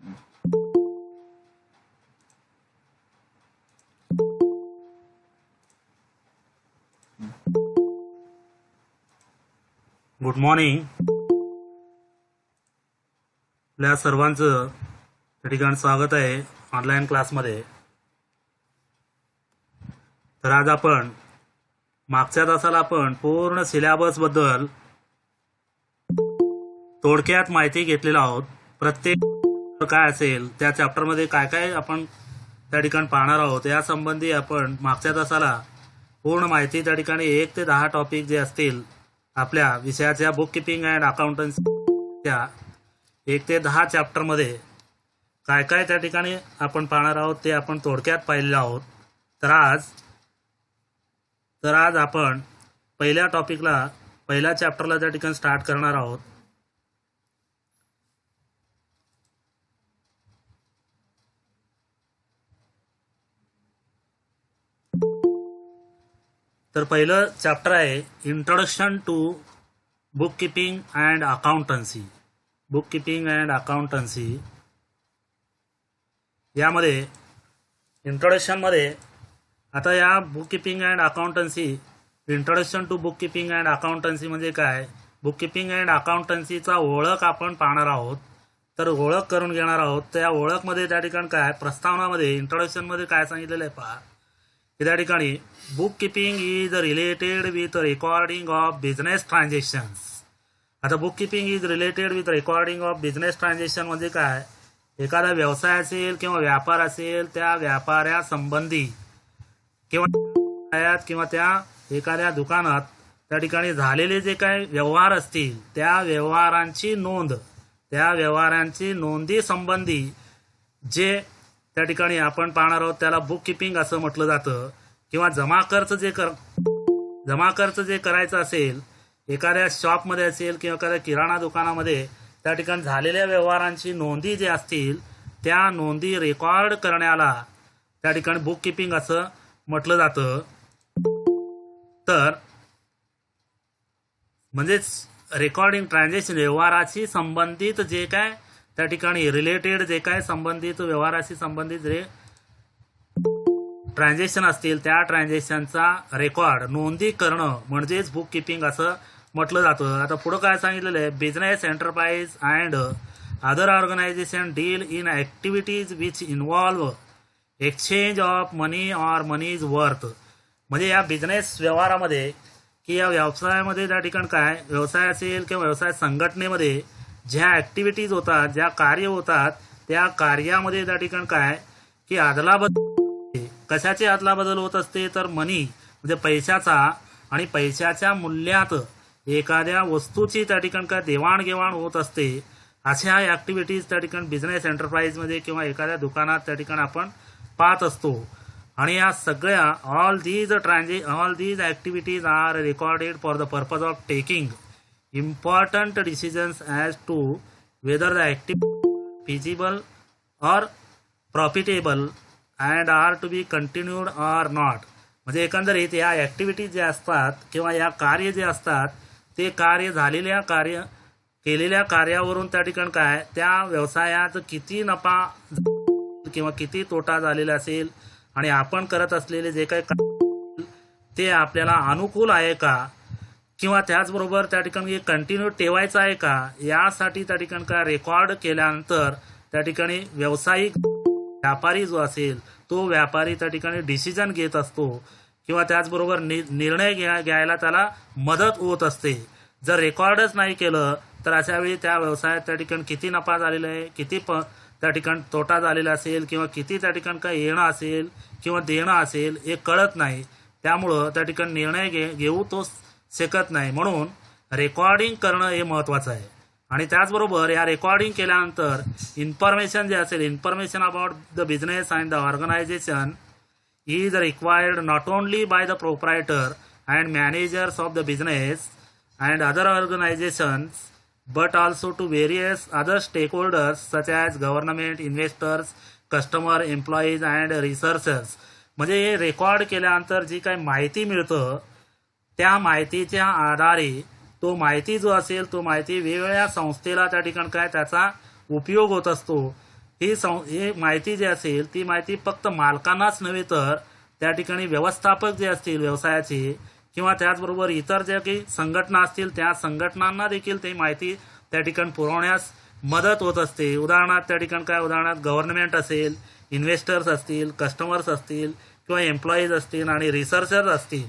Good morning. आपल्या सर्वांचं त्या ठिकाणी स्वागत आहे ऑनलाईन क्लासमध्ये. तर आज आपण मागच्या तासाला आपण पूर्ण सिलेबस बद्दल थोडक्यात माहिती घेतलेला आहोत. प्रत्येक काय असेल त्या चॅप्टरमध्ये काय काय आपण त्या ठिकाणी पाहणार आहोत या संबंधी आपण मागच्या तासाला पूर्ण माहिती त्या ठिकाणी 1 ते 10 टॉपिक जे असतील आपल्या विषयाच्या बुक किपिंग अँड अकाउंटन्सीच्या 1 ते 10 चॅप्टरमध्ये काय काय त्या ठिकाणी आपण पाहणार आहोत ते आपण थोडक्यात पाहिलेलं आहोत. तर आज आपण पहिल्या चॅप्टरला त्या ठिकाणी स्टार्ट करणार आहोत. तर पहिलं चॅप्टर आहे introduction to book keeping and accountancy. Book keeping and accountancy यामध्ये इंट्रोडक्शनमध्ये आता या book keeping and accountancy introduction to book keeping and accountancy म्हणजे काय, बुक किपिंग अँड अकाउंटन्सीचा ओळख आपण पाहणार आहोत. तर ओळख करून घेणार आहोत. त्या ओळखमध्ये त्या ठिकाणी काय प्रस्तावनामध्ये इंट्रोडक्शनमध्ये काय सांगितलेलं आहे पहा की त्या ठिकाणी book keeping is related with recording of business transactions. आता book keeping is related with recording of business transaction म्हणजे काय, एखादा व्यवसाय असेल किंवा व्यापार असेल त्या व्यापारासंबंधी किंवा त्या एखाद्या दुकानात त्या ठिकाणी झालेले जे काही व्यवहार असतील त्या व्यवहारांची नोंदी संबंधी जे त्या ठिकाणी आपण पाहणार आहोत त्याला बुक किपिंग असं म्हटलं जातं. किंवा जमा खर्च जे करायचं असेल एखाद्या शॉपमध्ये असेल किंवा एखाद्या किराणा दुकानामध्ये त्या ठिकाणी झालेल्या व्यवहारांची नोंदी जे असतील त्या नोंदी रेकॉर्ड करण्याला त्या ठिकाणी बुक किपिंग असं म्हटलं जातं. तर म्हणजेच रेकॉर्डिंग ट्रान्झॅक्शन व्यवहाराशी संबंधित जे काय त्या ठिकाणी रिलेटेड जे काय संबंधित व्यवहाराशी संबंधित जे ट्रान्झॅक्शन असतील त्या ट्रान्झॅक्शनचा रेकॉर्ड नोंदी करणं म्हणजेच बुक किपिंग असं म्हटलं जातं. आता पुढं काय सांगितलेलं आहे, business enterprise and other organization deal in activities which involve exchange of money or money's worth. म्हणजे या बिझनेस व्यवहारामध्ये की या व्यवसायामध्ये त्या ठिकाणी काय व्यवसाय असेल किंवा व्यवसाय संघटनेमध्ये ज्या ॲक्टिव्हिटीज होतात ज्या कार्य होतात त्या कार्यामध्ये त्या ठिकाणी काय की कशाची अदलाबदल होत असते तर मनी म्हणजे पैशाचा आणि पैशाच्या मूल्यात एखाद्या वस्तूची त्या ठिकाणी काय देवाणघेवाण होत असते. अशा ॲक्टिव्हिटीज त्या ठिकाणी बिझनेस एंटरप्राइजमध्ये किंवा एखाद्या दुकानात त्या ठिकाणी आपण पाहत असतो. आणि या सगळ्या all these activities are recorded for the purpose of taking important decisions as to whether the activity feasible or profitable and are to be continued or not. म्हणजे एकंदरीत या ॲक्टिव्हिटीज ज्या असतात किंवा या कार्य जे असतात ते केलेल्या कार्यावरून त्या ठिकाणी काय त्या व्यवसायात किती नफा किंवा किती तोटा झालेला असेल आणि आपण करत असलेले जे काही ते आपल्याला अनुकूल आहे का किंवा त्याचबरोबर त्या ठिकाणी कंटिन्यू ठेवायचं आहे का यासाठी त्या ठिकाणी काय रेकॉर्ड केल्यानंतर त्या ठिकाणी व्यापारी जो असेल तो व्यापारी त्या ठिकाणी डिसिजन घेत असतो किंवा त्याचबरोबर निर्णय घ्यायला त्याला मदत होत असते. जर रेकॉर्डच नाही केलं तर अशा वेळी त्या व्यवसायात त्या ठिकाणी किती नफा झालेला आहे किती त्या ठिकाणी तोटा झालेला असेल किंवा किती त्या ठिकाणी काय येणं असेल किंवा देणं असेल हे कळत नाही. त्यामुळं त्या ठिकाणी निर्णय घेऊ तो शकत नाही. म्हणून रेकॉर्डिंग करणं हे महत्त्वाचं आहे. आणि त्याचबरोबर या रेकॉर्डिंग केल्यानंतर इन्फॉर्मेशन जे असेल information about the business and the organisation is required not only by the proprietor and managers of the business and other organisations but also to various other stakeholders such as government, investors, customer, employees and researchers. म्हणजे हे record केल्यानंतर जी काही माहिती मिळतं त्या माहितीच्या आधारे तो माहिती जो असेल तो माहिती वेगवेगळ्या संस्थेला त्या ठिकाणी काय त्याचा उपयोग होत असतो. ही माहिती जी असेल ती माहिती फक्त मालकांनाच नव्हे तर त्या ठिकाणी व्यवस्थापक जे असतील व्यवसायाचे किंवा त्याचबरोबर इतर ज्या काही संघटना असतील त्या संघटनांना देखील ती माहिती त्या ठिकाणी पुरवण्यास मदत होत असते. उदाहरणार्थ त्या ठिकाणी काय, उदाहरणार्थ गव्हर्नमेंट असेल, इन्व्हेस्टर्स असतील, कस्टमर्स असतील किंवा एम्प्लॉईज असतील आणि रिसर्चर्स असतील,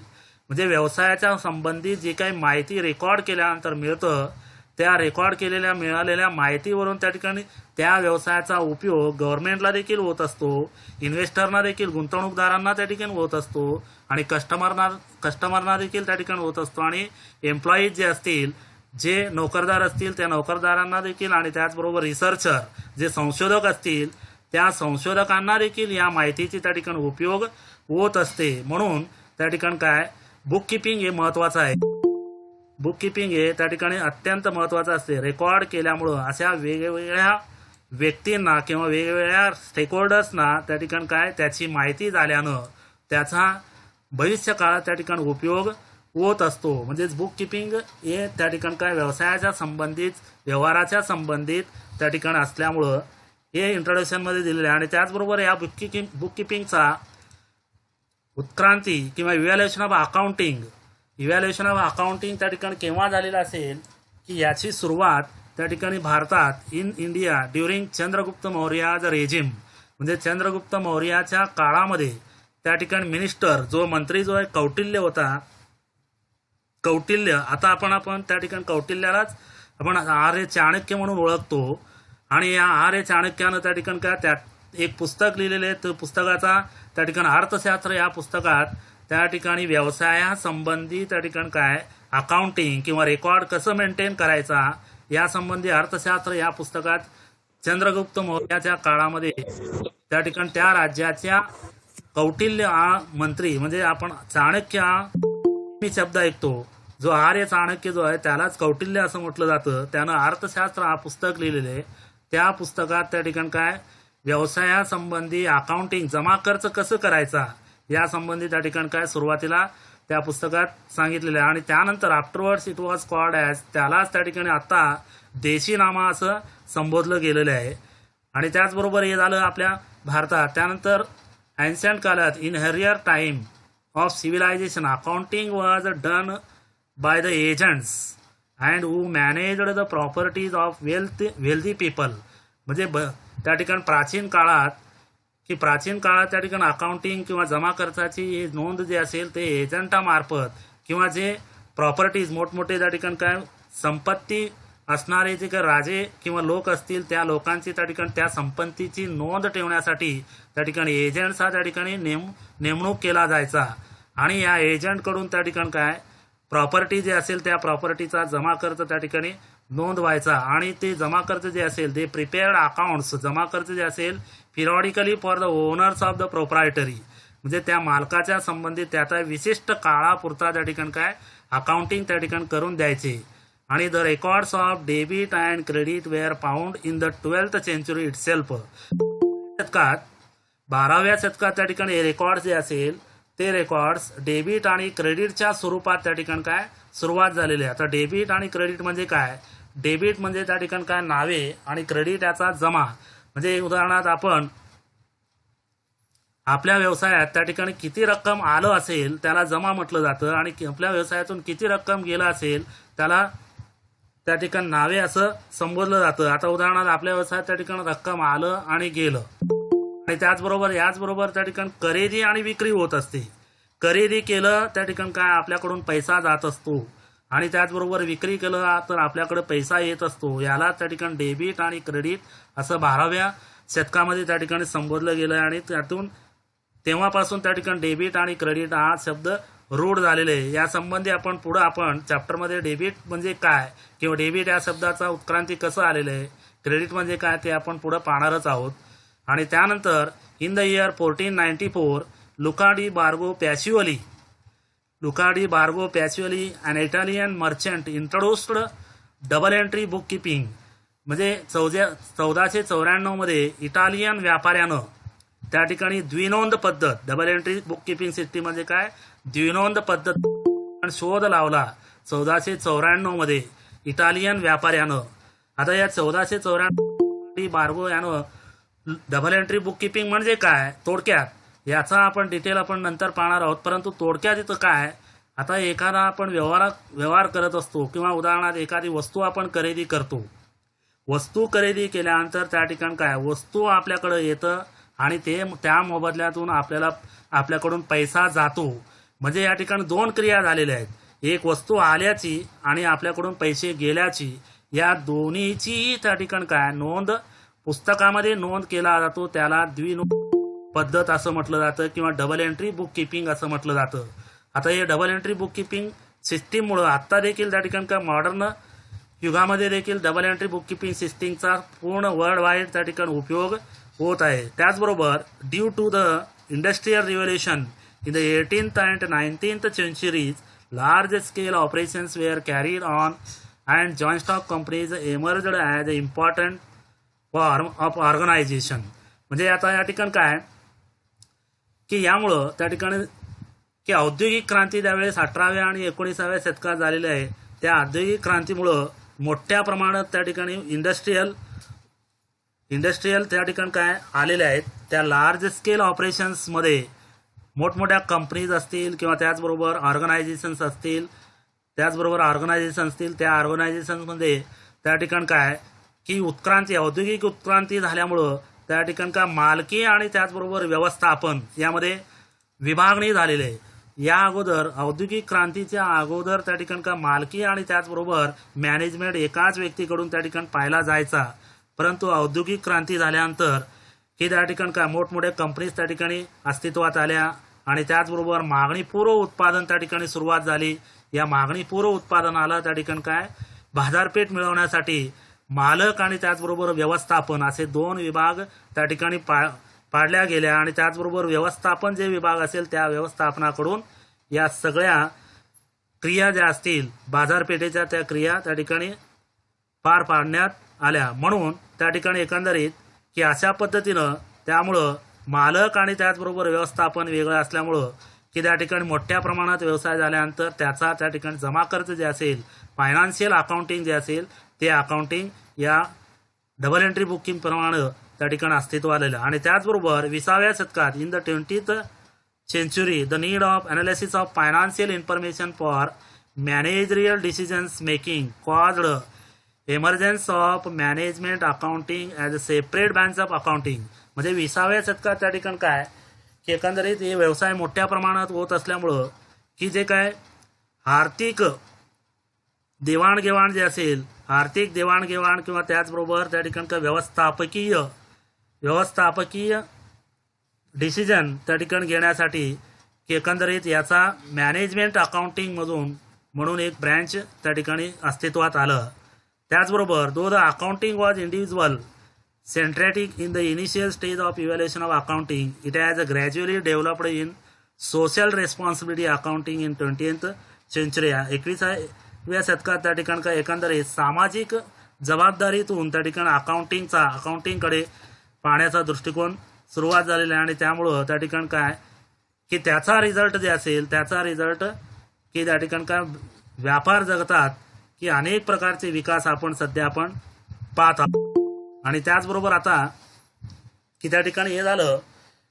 म्हणजे व्यवसायाच्या संबंधित जी काही माहिती रेकॉर्ड केल्यानंतर मिळतं त्या रेकॉर्ड केलेल्या मिळालेल्या माहितीवरून त्या ठिकाणी त्या व्यवसायाचा उपयोग गव्हर्नमेंटला देखील होत असतो, इन्व्हेस्टरना देखील, गुंतवणूकदारांना त्या ठिकाणी होत असतो आणि कस्टमरना देखील त्या ठिकाणी होत असतो आणि एम्प्लॉईज जे असतील, जे नोकरदार असतील त्या नोकरदारांना देखील आणि त्याचबरोबर रिसर्चर जे संशोधक असतील त्या संशोधकांना देखील या माहितीची त्या ठिकाणी उपयोग होत असते. म्हणून त्या ठिकाणी काय, बुक किपिंग हे महत्वाचं आहे. बुक किपिंग हे त्या ठिकाणी अत्यंत महत्वाचं असते. रेकॉर्ड केल्यामुळं अशा वेगवेगळ्या व्यक्तींना किंवा वेगवेगळ्या स्टेकहोल्डर्सना त्या ठिकाणी काय, त्याची माहिती झाल्यानं त्याचा भविष्य काळात त्या ठिकाणी उपयोग होत असतो. म्हणजेच बुक किपिंग हे त्या ठिकाणी काय, व्यवसायाच्या संबंधित, व्यवहाराच्या संबंधित त्या ठिकाणी असल्यामुळं हे इंट्रोडक्शनमध्ये दिलेले आहे. आणि त्याचबरोबर या बुक किपिंगचा उत्क्रांती किंवा इव्हॅल्युएशन ऑफ अकाउंटिंग त्या ठिकाणी केव्हा झालेला असेल की याची सुरुवात त्या ठिकाणी भारतात in India during Chandragupta Maurya the regime, म्हणजे चंद्रगुप्त मौर्याच्या काळामध्ये त्या ठिकाणी मिनिस्टर, जो मंत्री जो आहे कौटिल्य होता, कौटिल्य, आता आपण त्या ठिकाणी कौटिल्यालाच आपण आर्य चाणक्य म्हणून ओळखतो. आणि या आर्य चाणक्यानं त्या ठिकाणी काय, त्यात एक पुस्तक लिहिलेले आहे. तर पुस्तकाचा त्या ठिकाणी अर्थशास्त्र या पुस्तकात त्या ठिकाणी व्यवसायासंबंधी त्या ठिकाणी काय, अकाउंटिंग किंवा रेकॉर्ड कसं मेंटेन करायचा यासंबंधी अर्थशास्त्र या पुस्तकात चंद्रगुप्त मौर्याच्या काळामध्ये त्या ठिकाणी त्या राज्याच्या कौटिल्य हा मंत्री, म्हणजे आपण चाणक्य मी शब्द ऐकतो, जो आर्य चाणक्य जो आहे त्यालाच कौटिल्य असं म्हटलं जातं. त्यानं अर्थशास्त्र हा पुस्तक लिहिलेलं आहे. त्या पुस्तकात त्या ठिकाणी काय, व्यवसायासंबंधी अकाउंटिंग, जमा खर्च कसं करायचा यासंबंधी त्या ठिकाणी काय सुरुवातीला त्या पुस्तकात सांगितलेलं आहे. आणि त्यानंतर afterwards it was called as, त्यालाच त्या ठिकाणी आता देशीनामा असं संबोधलं गेलेलं आहे. आणि त्याचबरोबर हे झालं आपल्या भारतात. त्यानंतर एन्शंट काळात in earlier time of civilisation accounting was done by the agents and who managed the properties of wealthy people, म्हणजे त्या ठिकाणी प्राचीन काळात त्या ठिकाणी अकाउंटिंग किंवा जमा खर्चाची नोंद जी असेल ते एजंटामार्फत किंवा जे प्रॉपर्टीज मोठमोठे त्या ठिकाणी काय संपत्ती असणारे जे काही राजे किंवा लोक असतील त्या लोकांची त्या ठिकाणी त्या संपत्तीची नोंद ठेवण्यासाठी त्या ठिकाणी एजंट्स हा त्या ठिकाणी नेमणूक केला जायचा. आणि या एजंटकडून त्या ठिकाणी काय प्रॉपर्टी जे असेल त्या प्रॉपर्टीचा जमा खर्च त्या ठिकाणी नोंद व्हायचा. आणि ते जमा खर्च जे असेल ते प्रिपेअर्ड अकाउंट्स, जमा खर्च जे असेल periodically for the owners of the proprietary, म्हणजे त्या मालकाच्या संबंधित त्याचा विशिष्ट काळापुरता त्या ठिकाणी काय अकाउंटिंग त्या ठिकाणी करून द्यायचे. आणि the records of debit and credit were found in the 12th century itself, शतकात 12व्या शतकात त्या ठिकाणी रेकॉर्ड्स जे असेल ते रेकॉर्ड्स डेबिट आणि क्रेडिटच्या स्वरूपात त्या ठिकाणी काय सुरुवात झालेली आहे. आता डेबिट आणि क्रेडिट म्हणजे काय, डेबिट म्हणजे त्या ठिकाणी काय नावे आणि क्रेडिट याचा जमा, म्हणजे उदाहरणार्थ आपण आपल्या व्यवसायात त्या ठिकाणी किती रक्कम आलं असेल त्याला जमा म्हटलं जातं आणि आपल्या व्यवसायातून किती रक्कम गेलं असेल त्याला त्या ठिकाणी नावे असं संबोधलं जातं. आता उदाहरणार्थ आपल्या व्यवसायात त्या ठिकाणी रक्कम आलं आणि गेलं आणि याचबरोबर त्या ठिकाणी खरेदी आणि विक्री होत असते. खरेदी केलं त्या ठिकाणी काय आपल्याकडून पैसा जात असतो आणि त्याचबरोबर विक्री केलं तर आपल्याकडे पैसा येत असतो. याला त्या ठिकाणी डेबिट आणि क्रेडिट असं 12व्या शतकामध्ये त्या ठिकाणी संबोधलं गेलं आणि त्यातून तेव्हापासून त्या ठिकाणी डेबिट आणि क्रेडिट हा शब्द रूढ झालेले आहे. या संबंधी आपण चॅप्टरमध्ये डेबिट म्हणजे काय किंवा डेबिट या शब्दाचा उत्क्रांती कसं आलेलं आहे, क्रेडिट म्हणजे काय ते आपण पुढे पाहणारच आहोत. आणि त्यानंतर in the year 1494 Luca di Borgo Pacioli an Italian merchant introduced double entry book keeping, म्हणजे 1494 मध्ये इटालियन व्यापाऱ्यानं त्या ठिकाणी द्विनोंद पद्धत, double entry book keeping system म्हणजे काय द्विनोंद पद्धत शोध लावला 1494 मध्ये इटालियन व्यापाऱ्यानं. आता या 1494 बार्गो यानं डबल एंट्री बुक किपिंग म्हणजे काय थोडक्यात याचा आपण डिटेल आपण नंतर पाहणार आहोत, परंतु थोडक्यात इथं काय, आता एखादा आपण व्यवहार करत असतो किंवा उदाहरणार्थ एखादी वस्तू आपण खरेदी करतो. वस्तू खरेदी केल्यानंतर त्या ठिकाणी काय वस्तू आपल्याकडे येतं आणि ते त्या मोबदल्यातून आपल्याकडून पैसा जातो. म्हणजे या ठिकाणी दोन क्रिया झालेल्या आहेत, एक वस्तू आल्याची आणि आपल्याकडून पैसे गेल्याची. या दोन्हीची त्या ठिकाणी काय नोंद पुस्तकामध्ये नोंद केला जातो, त्याला द्विनोंद पद्धत असं म्हटलं जातं किंवा डबल एंट्री बुक किपिंग असं म्हटलं जातं. आता हे डबल एंट्री बुक किपिंग सिस्टीममुळं आत्ता देखील त्या ठिकाणी काय मॉडर्न युगामध्ये देखील डबल एंट्री बुक किपिंग सिस्टीमचा पूर्ण वर्ल्ड वाईड त्या ठिकाणी उपयोग होत आहे. त्याचबरोबर due to the industrial revolution in the 18th and 19th centuries, large scale operations were carried on and joint stock companies emerged as an important form of organization. म्हणजे आता या ठिकाणी काय की यामुळं त्या ठिकाणी की औद्योगिक क्रांती त्यावेळेस 18व्या आणि 19व्या शतकात झालेली आहे. त्या औद्योगिक क्रांतीमुळं मोठ्या प्रमाणात त्या ठिकाणी इंडस्ट्रियल त्या ठिकाणी काय आलेले आहेत. त्या लार्ज स्केल ऑपरेशन्समध्ये मोठमोठ्या कंपनीज असतील किंवा त्याचबरोबर ऑर्गनायझेशन्स असतील त्या ऑर्गनायझेशन्समध्ये त्या ठिकाणी काय की औद्योगिक उत्क्रांती झाल्यामुळं त्या ठिकाणी काय मालकी आणि त्याचबरोबर व्यवस्थापन यामध्ये विभागणी झालेली आहे. या अगोदर औद्योगिक क्रांतीच्या अगोदर त्या ठिकाणी काय मालकी आणि त्याचबरोबर मॅनेजमेंट एकाच व्यक्तीकडून त्या ठिकाणी पाहिला जायचा, परंतु औद्योगिक क्रांती झाल्यानंतर की त्या ठिकाणी काय मोठमोठ्या कंपनीज त्या ठिकाणी अस्तित्वात आल्या आणि त्याचबरोबर मागणीपूर्व उत्पादन त्या ठिकाणी सुरुवात झाली. या मागणीपूर्व उत्पादनाला त्या ठिकाणी काय बाजारपेठ मिळवण्यासाठी मालक आणि त्याचबरोबर व्यवस्थापन असे दोन विभाग त्या ठिकाणी पाडल्या गेल्या आणि त्याचबरोबर व्यवस्थापन जे विभाग असेल त्या व्यवस्थापनाकडून या सगळ्या क्रिया ज्या असतील बाजारपेठेच्या त्या क्रिया त्या ठिकाणी पार पाडण्यात आल्या. म्हणून त्या ठिकाणी एकंदरीत की अशा पद्धतीनं त्यामुळं मालक आणि त्याचबरोबर व्यवस्थापन वेगळं असल्यामुळं की त्या ठिकाणी मोठ्या प्रमाणात व्यवसाय झाल्यानंतर त्याचा त्या ठिकाणी जमा खर्च जे असेल फायनान्शियल अकाउंटिंग जे असेल ते अकाउंटिंग या डबल एंट्री बुकिंग प्रमाणे त्या ठिकाणी अस्तित्वात आलेलं. आणि त्याचबरोबर 20व्या शतकात in the 20th century the need of analysis of financial information for managerial decisions making caused emergence of management accounting as a separate branch of accounting. म्हणजे 20व्या शतकात त्या ठिकाणी काय की एकंदरीत हे व्यवसाय मोठ्या प्रमाणात होत असल्यामुळं की जे काय आर्थिक देवाणघेवाण जे असेल आर्थिक देवाणघेवाण किंवा त्याचबरोबर त्या ठिकाणी काय व्यवस्थापकीय डिसिजन त्या ठिकाणी घेण्यासाठी की एकंदरीत याचा मॅनेजमेंट अकाउंटिंग म्हणून एक ब्रँच त्या ठिकाणी अस्तित्वात आलं. त्याचबरोबर though the accounting was individual centric in the initial stage of evaluation of accounting, it has gradually developed in social responsibility accounting in 20th century. 21व्या शतकात त्या ठिकाणी काय एकंदरीत सामाजिक जबाबदारीतून त्या ठिकाणी अकाउंटिंगकडे पाहण्याचा दृष्टिकोन सुरुवात झालेला आहे आणि त्यामुळं त्या ठिकाणी काय की त्याचा रिझल्ट की त्या ठिकाणी काय व्यापार जगतात की अनेक प्रकारचे विकास आपण सध्या पाहत आहोत. आणि त्याचबरोबर आता की त्या ठिकाणी हे झालं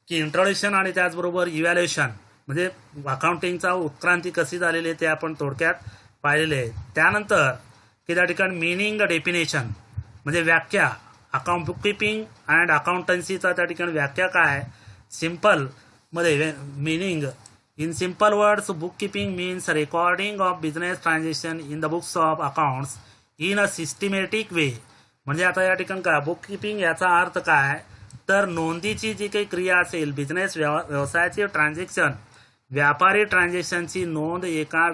की इंट्रोडक्शन आणि त्याचबरोबर इव्हॅल्युएशन म्हणजे अकाउंटिंगचा उत्क्रांती कशी झालेली आहे ते आपण थोडक्यात पाहिलेले आहे. त्यानंतर की त्या ठिकाणी मिनिंग डेफिनेशन म्हणजे व्याख्या बुक किपिंग अँड अकाउंटन्सीचा त्या ठिकाणी व्याख्या काय सिंपल मध्ये meaning in simple words book keeping means recording of business transaction in the books of accounts in a systematic way. म्हणजे आता या ठिकाणी काय बुक किपिंग याचा अर्थ काय तर नोंदीची जी काही क्रिया असेल बिझनेस व्यवसायाचे ट्रान्झॅक्शन व्यापारी ट्रान्झॅक्शनची नोंद एका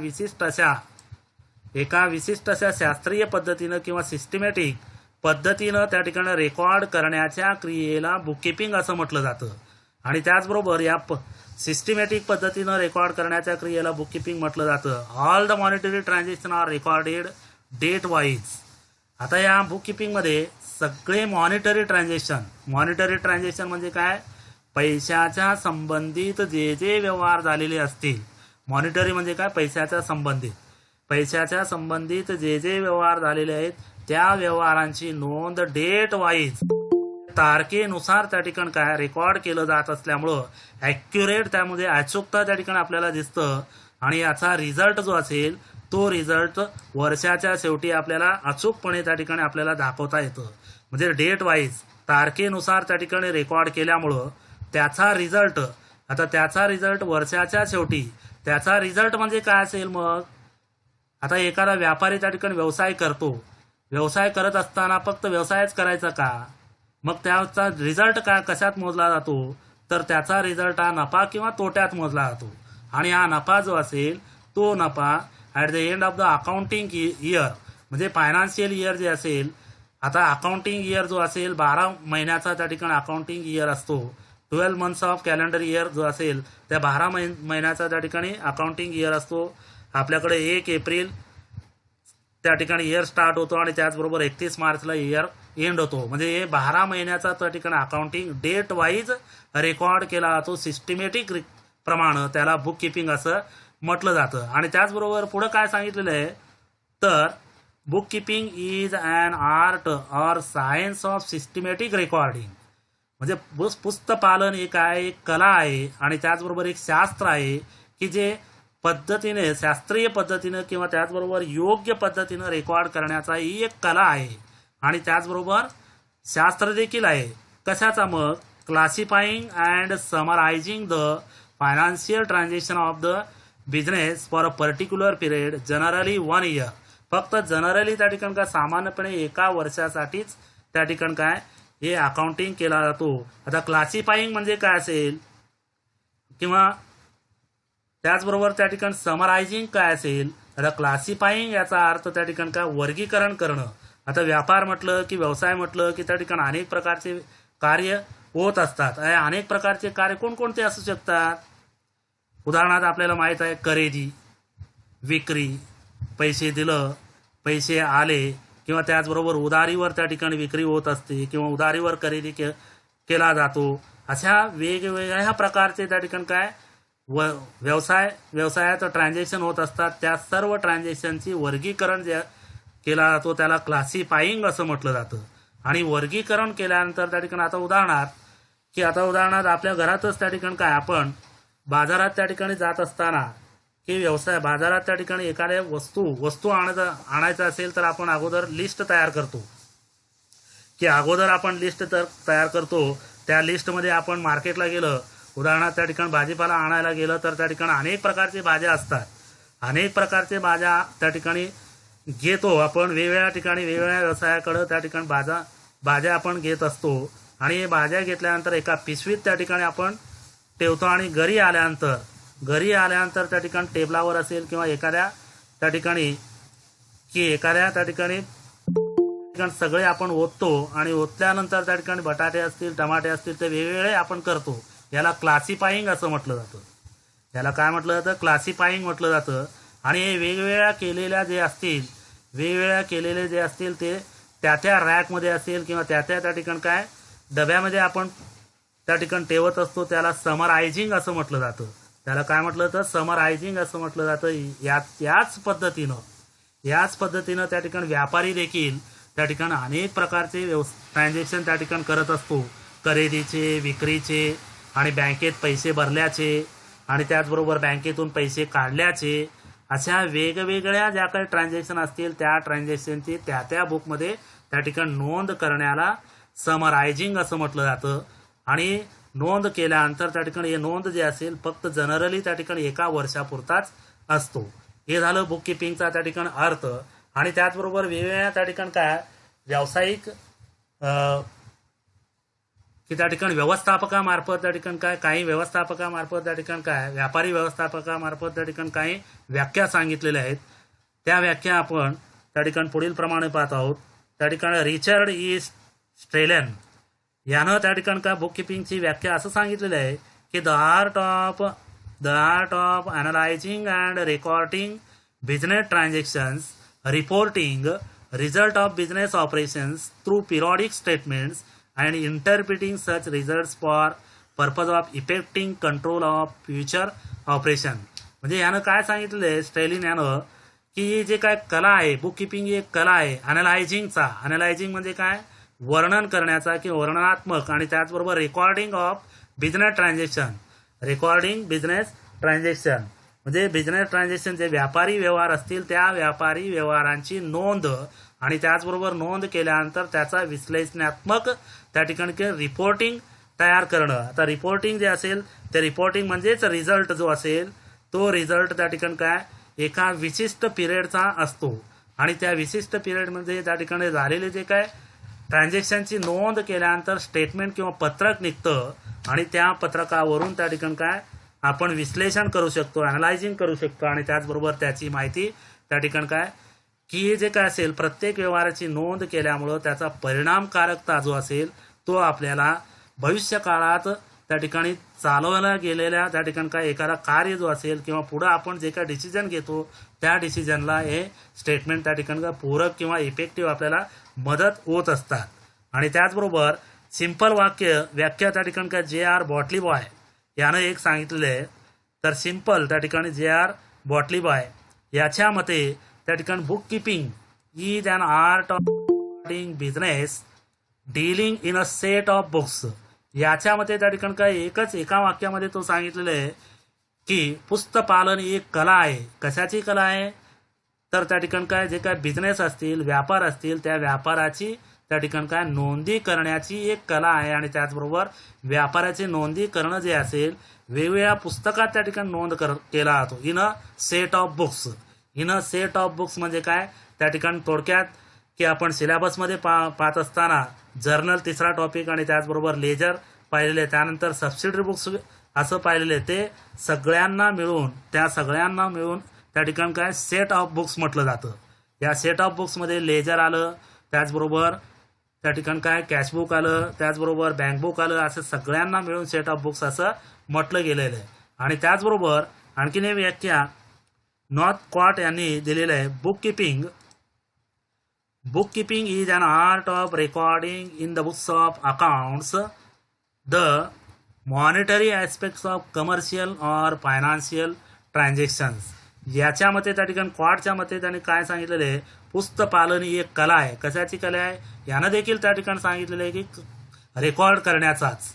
विशिष्ट अशा शास्त्रीय पद्धतीनं किंवा सिस्टमॅटिक पद्धतीनं त्या ठिकाणी रेकॉर्ड करण्याच्या क्रियेला बुक किपिंग असं म्हटलं जातं. आणि त्याचबरोबर या सिस्टमॅटिक पद्धतीनं रेकॉर्ड करण्याच्या क्रियेला बुक किपिंग म्हटलं जातं. All the monetary transaction are recorded date wise. आता या बुक किपिंगमध्ये सगळे मॉनिटरी ट्रान्झॅक्शन म्हणजे काय पैशाच्या संबंधित जे व्यवहार झालेले असतील. मॉनिटरी म्हणजे काय पैशाच्या संबंधित जे व्यवहार झालेले आहेत त्या व्यवहारांची नोंद डेट वाईज तारखेनुसार त्या ठिकाणी काय रेकॉर्ड केलं जात असल्यामुळं ॲक्युरेट त्यामध्ये अचूकता त्या ठिकाणी आपल्याला दिसतं आणि याचा रिझल्ट जो असेल तो रिझल्ट वर्षाच्या शेवटी आपल्याला अचूकपणे त्या ठिकाणी आपल्याला दाखवता येतं. म्हणजे डेट वाईज तारखेनुसार त्या ठिकाणी रेकॉर्ड केल्यामुळं त्याचा रिझल्ट वर्षाच्या शेवटी त्याचा रिझल्ट म्हणजे काय असेल मग. आता एखादा व्यापारी त्या ठिकाणी व्यवसाय करत असताना फक्त व्यवसायच करायचा का, मग त्याचा रिझल्ट काय कशात मोजला जातो, तर त्याचा रिझल्ट हा नफा किंवा तोट्यात मोजला जातो. आणि हा नफा जो असेल तो नफा at the end of the accounting year म्हणजे फायनान्शियल इयर जे असेल, आता अकाउंटिंग इयर जो असेल 12 महिन्याचा त्या ठिकाणी अकाउंटिंग इयर असतो. 12 मंथ्स ऑफ कॅलेंडर इयर जो असेल त्या 12 महिन्याचा त्या ठिकाणी अकाउंटिंग इयर असतो. आपल्याकडे 1 एप्रिल त्या ठिकाणी इयर स्टार्ट होतो आणि त्याचबरोबर 31 मार्चला इयर एंड होतो. म्हणजे हे 12 महिन्याचा त्या ठिकाणी अकाउंटिंग डेट वाईज रेकॉर्ड केला जातो. सिस्टमॅटिक प्रमाणे त्याला बुक किपिंग असं म्हटलं जातं. आणि त्याचबरोबर पुढं काय सांगितलेलं आहे तर book keeping is an art or science of systematic recording. म्हणजे पुस्तपालन एक आहे, एक कला आहे आणि त्याचबरोबर एक शास्त्र आहे की जे पद्धतीने शास्त्रीय पद्धतीनं किंवा त्याचबरोबर योग्य पद्धतीनं रेकॉर्ड करण्याचा ही एक कला आहे आणि त्याचबरोबर शास्त्र देखील आहे. कशाचा मग classifying and summarizing the financial transaction of the business for a particular period generally 1 year. फक्त जनरली त्या ठिकाणी काय सामान्यपणे एका वर्षासाठीच त्या ठिकाणी काय हे अकाउंटिंग केला जातो. आता क्लासिफाईंग म्हणजे काय असेल किंवा त्याचबरोबर त्या ठिकाणी समरायझिंग काय असेल. आता क्लासिफाईंग याचा अर्थ त्या ठिकाणी काय वर्गीकरण करणं. आता व्यापार म्हटलं की व्यवसाय म्हटलं की त्या ठिकाणी अनेक प्रकारचे कार्य होत असतात. अनेक प्रकारचे कार्य कोणकोणते असू शकतात. उदाहरणार्थ आपल्याला माहित आहे खरेदी, विक्री, पैसे दिलं, पैसे आले किंवा त्याचबरोबर उधारीवर त्या ठिकाणी विक्री होत असते किंवा उधारीवर खरेदी केला जातो. अशा वेगवेगळ्या प्रकारचे त्या ठिकाणी काय व्यवसायाचं ट्रान्झॅक्शन होत असतात. त्या सर्व ट्रान्झॅक्शनची वर्गीकरण जे केला जातो त्याला क्लासिफाईंग असं म्हटलं जातं. आणि वर्गीकरण केल्यानंतर त्या ठिकाणी आता उदाहरणार्थ आपल्या घरातच त्या ठिकाणी काय आपण बाजारात त्या ठिकाणी जात असताना की बाजारात त्या ठिकाणी एखाद्या वस्तू आणायचं असेल तर आपण अगोदर लिस्ट तयार करतो तयार करतो. त्या लिस्टमध्ये आपण मार्केटला गेलं, उदाहरणार्थ त्या ठिकाणी भाजीपाला आणायला गेलं तर त्या ठिकाणी अनेक प्रकारचे भाज्या असतात. अनेक प्रकारचे भाज्या त्या ठिकाणी घेतो आपण. वेगवेगळ्या ठिकाणी वेगवेगळ्या व्यवसायाकडे त्या ठिकाणी भाज्या आपण घेत असतो आणि भाज्या घेतल्यानंतर एका पिशवीत त्या ठिकाणी आपण ठेवतो आणि घरी आल्यानंतर त्या ठिकाणी टेबलावर असेल किंवा एखाद्या त्या ठिकाणी सगळे आपण ओततो आणि ओतल्यानंतर त्या ठिकाणी बटाटे असतील, टमाटे असतील ते वेगवेगळे आपण करतो. याला क्लासिफाईंग असं म्हटलं जातं. याला काय म्हटलं जातं, क्लासिफाईंग म्हटलं जातं. आणि हे वेगवेगळ्या केलेले जे असतील ते त्या रॅकमध्ये असेल किंवा त्या ठिकाणी काय डब्यामध्ये आपण त्या ठिकाणी ठेवत असतो. त्याला समरायझिंग असं म्हटलं जातं. त्याला काय म्हटलं जातं, समरायझिंग असं म्हटलं जातं. याच पद्धतीनं त्या ठिकाणी व्यापारी देखील त्या ठिकाणी अनेक प्रकारचे ट्रान्झॅक्शन त्या ठिकाणी करत असतो. खरेदीचे, विक्रीचे आणि बँकेत पैसे भरल्याचे आणि त्याचबरोबर बँकेतून पैसे काढल्याचे अशा वेगवेगळ्या ज्या काही ट्रान्झॅक्शन असतील त्या ट्रान्झॅक्शनची त्या बुकमध्ये त्या ठिकाणी नोंद करण्याला समरायझिंग असं म्हटलं जातं. आणि नोंद केल्यानंतर त्या ठिकाणी हे नोंद जे असेल फक्त जनरली त्या ठिकाणी एका वर्षापुरताच असतो. हे झालं बुक किपिंगचा त्या ठिकाणी अर्थ. आणि त्याचबरोबर वेगवेगळ्या त्या ठिकाणी काय व्यावसायिक की त्या ठिकाणी व्यवस्थापकामार्फत त्या ठिकाणी काही व्यवस्थापकामार्फत त्या ठिकाणी व्यापारी व्यवस्थापकामार्फत त्या ठिकाणी काही व्याख्या सांगितलेल्या आहेत. त्या व्याख्या आपण त्या ठिकाणी पुढील प्रमाणे पाहत आहोत. त्या ठिकाणी रिचर्ड ई स्ट्रेलन यानं त्या ठिकाणी बुक किपिंगची व्याख्या असं सांगितलेलं आहे की the art of analysing and recording business transactions, reporting result of business operations through periodic statements and interpreting such results for purpose of effecting control of future operation. म्हणजे यानं काय सांगितलेलं आहे स्ट्रेलिन यानं की जे काय कला आहे बुक किपिंग ही एक कला आहे अनालायझिंग म्हणजे काय वर्णन करण्याचा किंवा वर्णनात्मक आणि त्याचबरोबर recording of business transaction. Recording business transaction म्हणजे बिझनेस ट्रान्झॅक्शन जे व्यापारी व्यवहार असतील त्या व्यापारी व्यवहारांची नोंद आणि त्याचबरोबर नोंद केल्यानंतर त्याचा विश्लेषणात्मक त्या ठिकाणी रिपोर्टिंग तयार करणं. आता रिपोर्टिंग जे असेल ते रिपोर्टिंग म्हणजेच रिझल्ट जो असेल तो रिझल्ट त्या ठिकाणी काय एका विशिष्ट पिरियडचा असतो आणि त्या विशिष्ट पिरियडमध्ये त्या ठिकाणी झालेले जे काय ट्रान्झॅक्शनची नोंद केल्यानंतर स्टेटमेंट किंवा पत्रक निघतं आणि त्या पत्रकावरून त्या ठिकाणी काय आपण विश्लेषण करू शकतो, अनालायझिंग करू शकतो आणि त्याचबरोबर त्याची माहिती त्या ठिकाणी काय की हे जे काय असेल प्रत्येक व्यवहाराची नोंद केल्यामुळं त्याचा परिणामकारकता जो असेल तो आपल्याला भविष्य काळात त्या ठिकाणी चालवला गेलेल्या त्या ठिकाणी काय एखादा कार्य जो असेल किंवा पुढं आपण जे काय डिसिजन घेतो त्या डिसिजनला हे स्टेटमेंट त्या ठिकाणी काय पूरक किंवा इफेक्टिव्ह आपल्याला मदत होत असतात. आणि त्याचबरोबर सिंपल व्याख्या त्या ठिकाणी काय जे.आर. बॉटली बॉय यानं एक सांगितलेलं आहे. तर सिंपल त्या ठिकाणी जे.आर. बॉटली बॉय याच्या मते त्या ठिकाणी book keeping is an art of business dealing in a set of books. याच्यामध्ये त्या ठिकाणी काय एका वाक्यामध्ये तो सांगितलेलं आहे की पुस्तपालन ही एक कला आहे. कशाची कला आहे तर त्या ठिकाणी काय जे काय बिझनेस असतील व्यापार असतील त्या व्यापाराची त्या ठिकाणी काय नोंदी करण्याची एक कला आहे आणि त्याचबरोबर व्यापाराची नोंदी करणं जे असेल वेगवेगळ्या पुस्तकात त्या ठिकाणी नोंद केला जातो in a set of books. In a set of books म्हणजे काय त्या ठिकाणी थोडक्यात की आपण सिलेबसमध्ये पाहत असताना जर्नल तिसरा टॉपिक आणि त्याचबरोबर लेजर पाहिलेले त्यानंतर सबसिडरी बुक्स असं पाहिलेले ते सगळ्यांना मिळून त्या ठिकाणी काय सेट ऑफ बुक्स म्हटलं जातं. या सेट ऑफ बुक्समध्ये लेजर आलं त्याचबरोबर त्या ठिकाणी काय कॅशबुक आलं त्याचबरोबर बँकबुक आलं असं सगळ्यांना मिळून सेट ऑफ बुक्स असं म्हटलं गेलेलं आहे. आणि त्याचबरोबर आणखीन एक व्याख्या नॉर्थ कॉट यांनी दिलेलं आहे. Bookkeeping is an art of recording in the books of accounts the monetary aspects of commercial or financial transactions. याच्या मते त्या ठिकाणी क्वाडच्या मते त्यांनी काय सांगितलेलं आहे पुस्तपालन ही एक कला आहे. कशाची कला आहे यानं देखील त्या ठिकाणी सांगितलेलं आहे की रेकॉर्ड करण्याचाच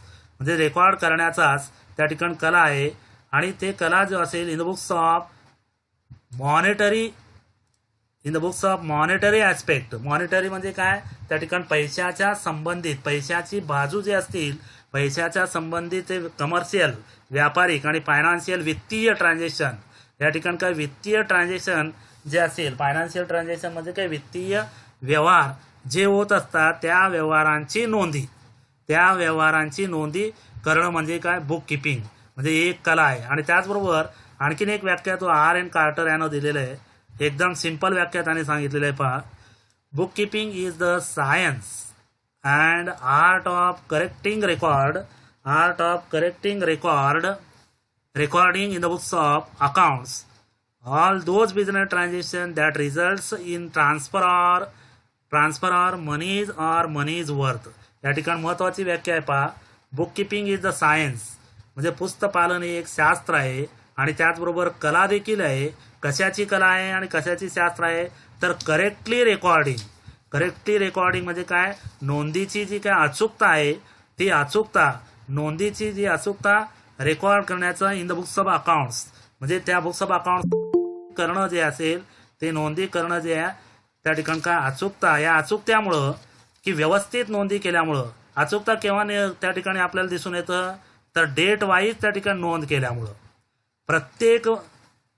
त्या ठिकाणी कला आहे. आणि ते कला जो असेल in the books of monetary aspect. Monetary म्हणजे काय त्या ठिकाणी पैशाच्या संबंधित पैशाची बाजू जे असतील पैशाच्या संबंधित कमर्शियल व्यापारिक आणि फायनान्शियल वित्तीय ट्रान्झॅक्शन. या ठिकाणी काय वित्तीय ट्रान्झॅक्शन जे असेल फायनान्शियल ट्रान्झॅक्शन म्हणजे काय वित्तीय व्यवहार जे होत असतात त्या व्यवहारांची नोंदी करणं म्हणजे काय बुक किपिंग म्हणजे एक कला आहे. आणि त्याचबरोबर आणखीन एक व्याख्या तो R.N. कार्टर यानं दिलेलं आहे. एकदम सिंपल व्याख्या त्याने सांगितलेलं आहे पहा. Book keeping is the science and art of correcting record recording in the books of accounts all those business transactions that results in transfer or money's worth. या ठिकाणी महत्वाची व्याख्या आहे पहा. Book keeping is the science म्हणजे पुस्तपालन हे एक शास्त्र आहे आणि त्याचबरोबर कला देखील आहे. कशाची कला आहे आणि कशाची शास्त्र आहे तर करेक्टली रेकॉर्डिंग म्हणजे काय नोंदीची जी काय अचूकता आहे ती नोंदीची जी अचूकता रेकॉर्ड करण्याचं in the books of accounts म्हणजे त्या बुक्स ऑफ अकाउंट करणं जे असेल ते नोंदी करणं जे आहे त्या ठिकाणी काय अचूकता या अचूकत्यामुळं की व्यवस्थित नोंदी केल्यामुळं अचूकता केव्हा त्या ठिकाणी आपल्याला दिसून येतं तर डेट वाईज त्या ठिकाणी नोंद केल्यामुळं प्रत्येक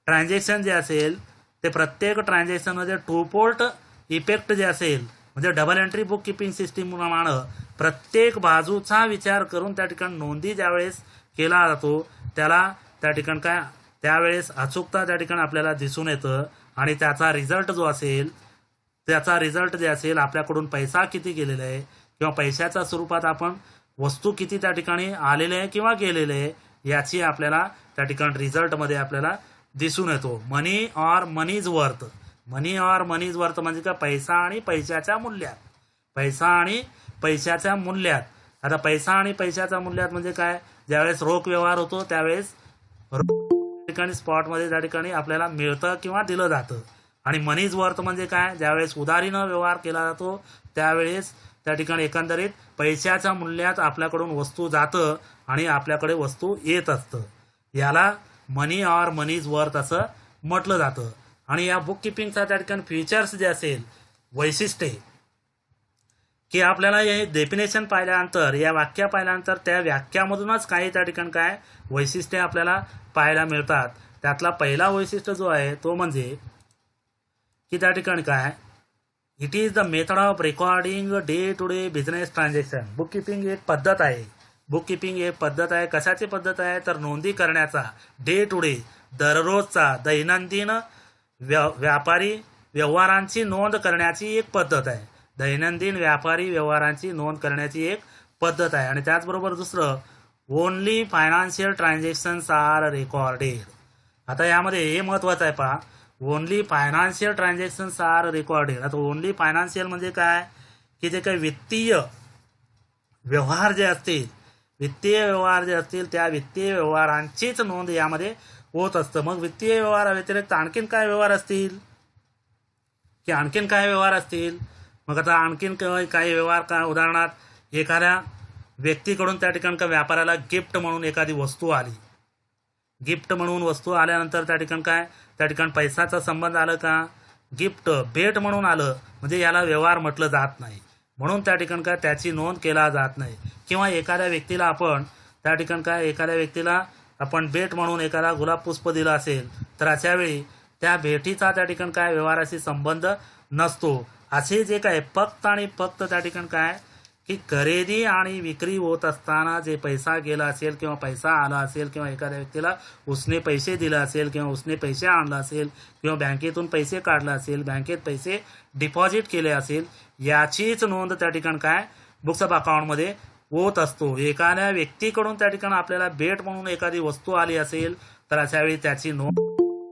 ट्रान्झॅक्शन जे असेल ते प्रत्येक ट्रान्झॅक्शनमध्ये टू पोर्ट इफेक्ट जे असेल म्हणजे double entry book keeping system प्रमाणे प्रत्येक बाजूचा विचार करून त्या ठिकाणी नोंदी ज्यावेळेस केला जातो त्याला त्या ठिकाणी काय त्यावेळेस अचूकता त्या ठिकाणी आपल्याला दिसून येतं आणि त्याचा रिझल्ट जे असेल आपल्याकडून पैसा किती गेलेला आहे किंवा पैशाच्या स्वरूपात आपण वस्तू किती त्या ठिकाणी आलेले आहे किंवा गेलेले आहे याची आपल्याला त्या ठिकाणी रिझल्टमध्ये आपल्याला दिसून येतो. मनी ऑर मनीज वर्थ म्हणजे काय पैसा आणि पैशाच्या मूल्यात. आता पैसा आणि पैशाच्या मूल्यात म्हणजे काय ज्यावेळेस रोख व्यवहार होतो त्यावेळेस ठिकाणी स्पॉटमध्ये त्या ठिकाणी आपल्याला मिळतं किंवा दिलं जातं. आणि मनीज वर्थ म्हणजे काय ज्यावेळेस उधारीनं व्यवहार केला जातो त्यावेळेस त्या ठिकाणी एकंदरीत पैशाच्या मूल्यात आपल्याकडून वस्तू जातं आणि आपल्याकडे वस्तू येत असतं. याला मनी ऑर मनीज वर्थ असं म्हटलं जातं. आणि या बुक किपिंगचा त्या ठिकाणी फीचर्स जे असेल, वैशिष्ट्ये, की आपल्याला हे डेफिनेशन पाहिल्यानंतर, या व्याख्या पाहिल्यानंतर त्या व्याख्यामधूनच काही त्या ठिकाणी काय वैशिष्ट्ये आपल्याला पाहायला मिळतात. त्यातला पहिला वैशिष्ट्य जो आहे तो म्हणजे की त्या ठिकाणी काय, it is the method of recording day to day business transaction. Book keeping एक पद्धत आहे. बुक किपिंग एक पद्धत आहे. कशाची पद्धत आहे तर नोंदी करण्याचा, डे टू डे, दररोजचा दैनंदिन व्यापारी व्यवहारांची नोंद करण्याची एक पद्धत आहे. दैनंदिन व्यापारी व्यवहारांची नोंद करण्याची एक पद्धत आहे. आणि त्याचबरोबर दुसरं, only financial transactions are recorded. आता यामध्ये हे महत्वाचं आहे पहा, only financial transactions are recorded. आता ओनली फायनान्शियल म्हणजे काय, की जे काही वित्तीय व्यवहार जे असतील, त्या वित्तीय व्यवहारांचीच नोंद यामध्ये होत असतं. मग वित्तीय व्यवहाराव्यतिरिक्त आणखीन काय व्यवहार असतील, मग आता आणखीन काही व्यवहार काय, उदाहरणार्थ एखाद्या व्यक्तीकडून त्या ठिकाणी का व्यापाऱ्याला गिफ्ट म्हणून एखादी वस्तू आली, गिफ्ट म्हणून वस्तू आल्यानंतर त्या ठिकाणी काय, त्या ठिकाणी पैशाचा संबंध आलं का, गिफ्ट भेट म्हणून आलं म्हणजे याला व्यवहार म्हटलं जात नाही, म्हणून त्या ठिकाणी काय त्याची नोंद केला जात नाही. किंवा एखाद्या व्यक्तीला आपण त्या ठिकाणी काय, आपण भेट म्हणून एखादा गुलाब पुष्प दिलं असेल तर अशा वेळी त्या भेटीचा त्या ठिकाणी काय व्यवहाराशी संबंध नसतो. असे जे काय फक्त आणि फक्त त्या ठिकाणी काय, की खरेदी आणि विक्री होत असताना जे पैसा गेला असेल किंवा पैसा आला असेल किंवा एखाद्या व्यक्तीला उसने पैसे दिले असेल किंवा उसने पैसे आणला असेल किंवा बँकेतून पैसे काढला असेल, बँकेत पैसे डिपॉझिट केले असेल, याचीच नोंद त्या ठिकाणी काय बुक्स ऑफ अकाउंटमध्ये होत असतो. एखाद्या व्यक्तीकडून त्या ठिकाणी आपल्याला भेट म्हणून एखादी वस्तू आली असेल तर अशा वेळी त्याची नोंद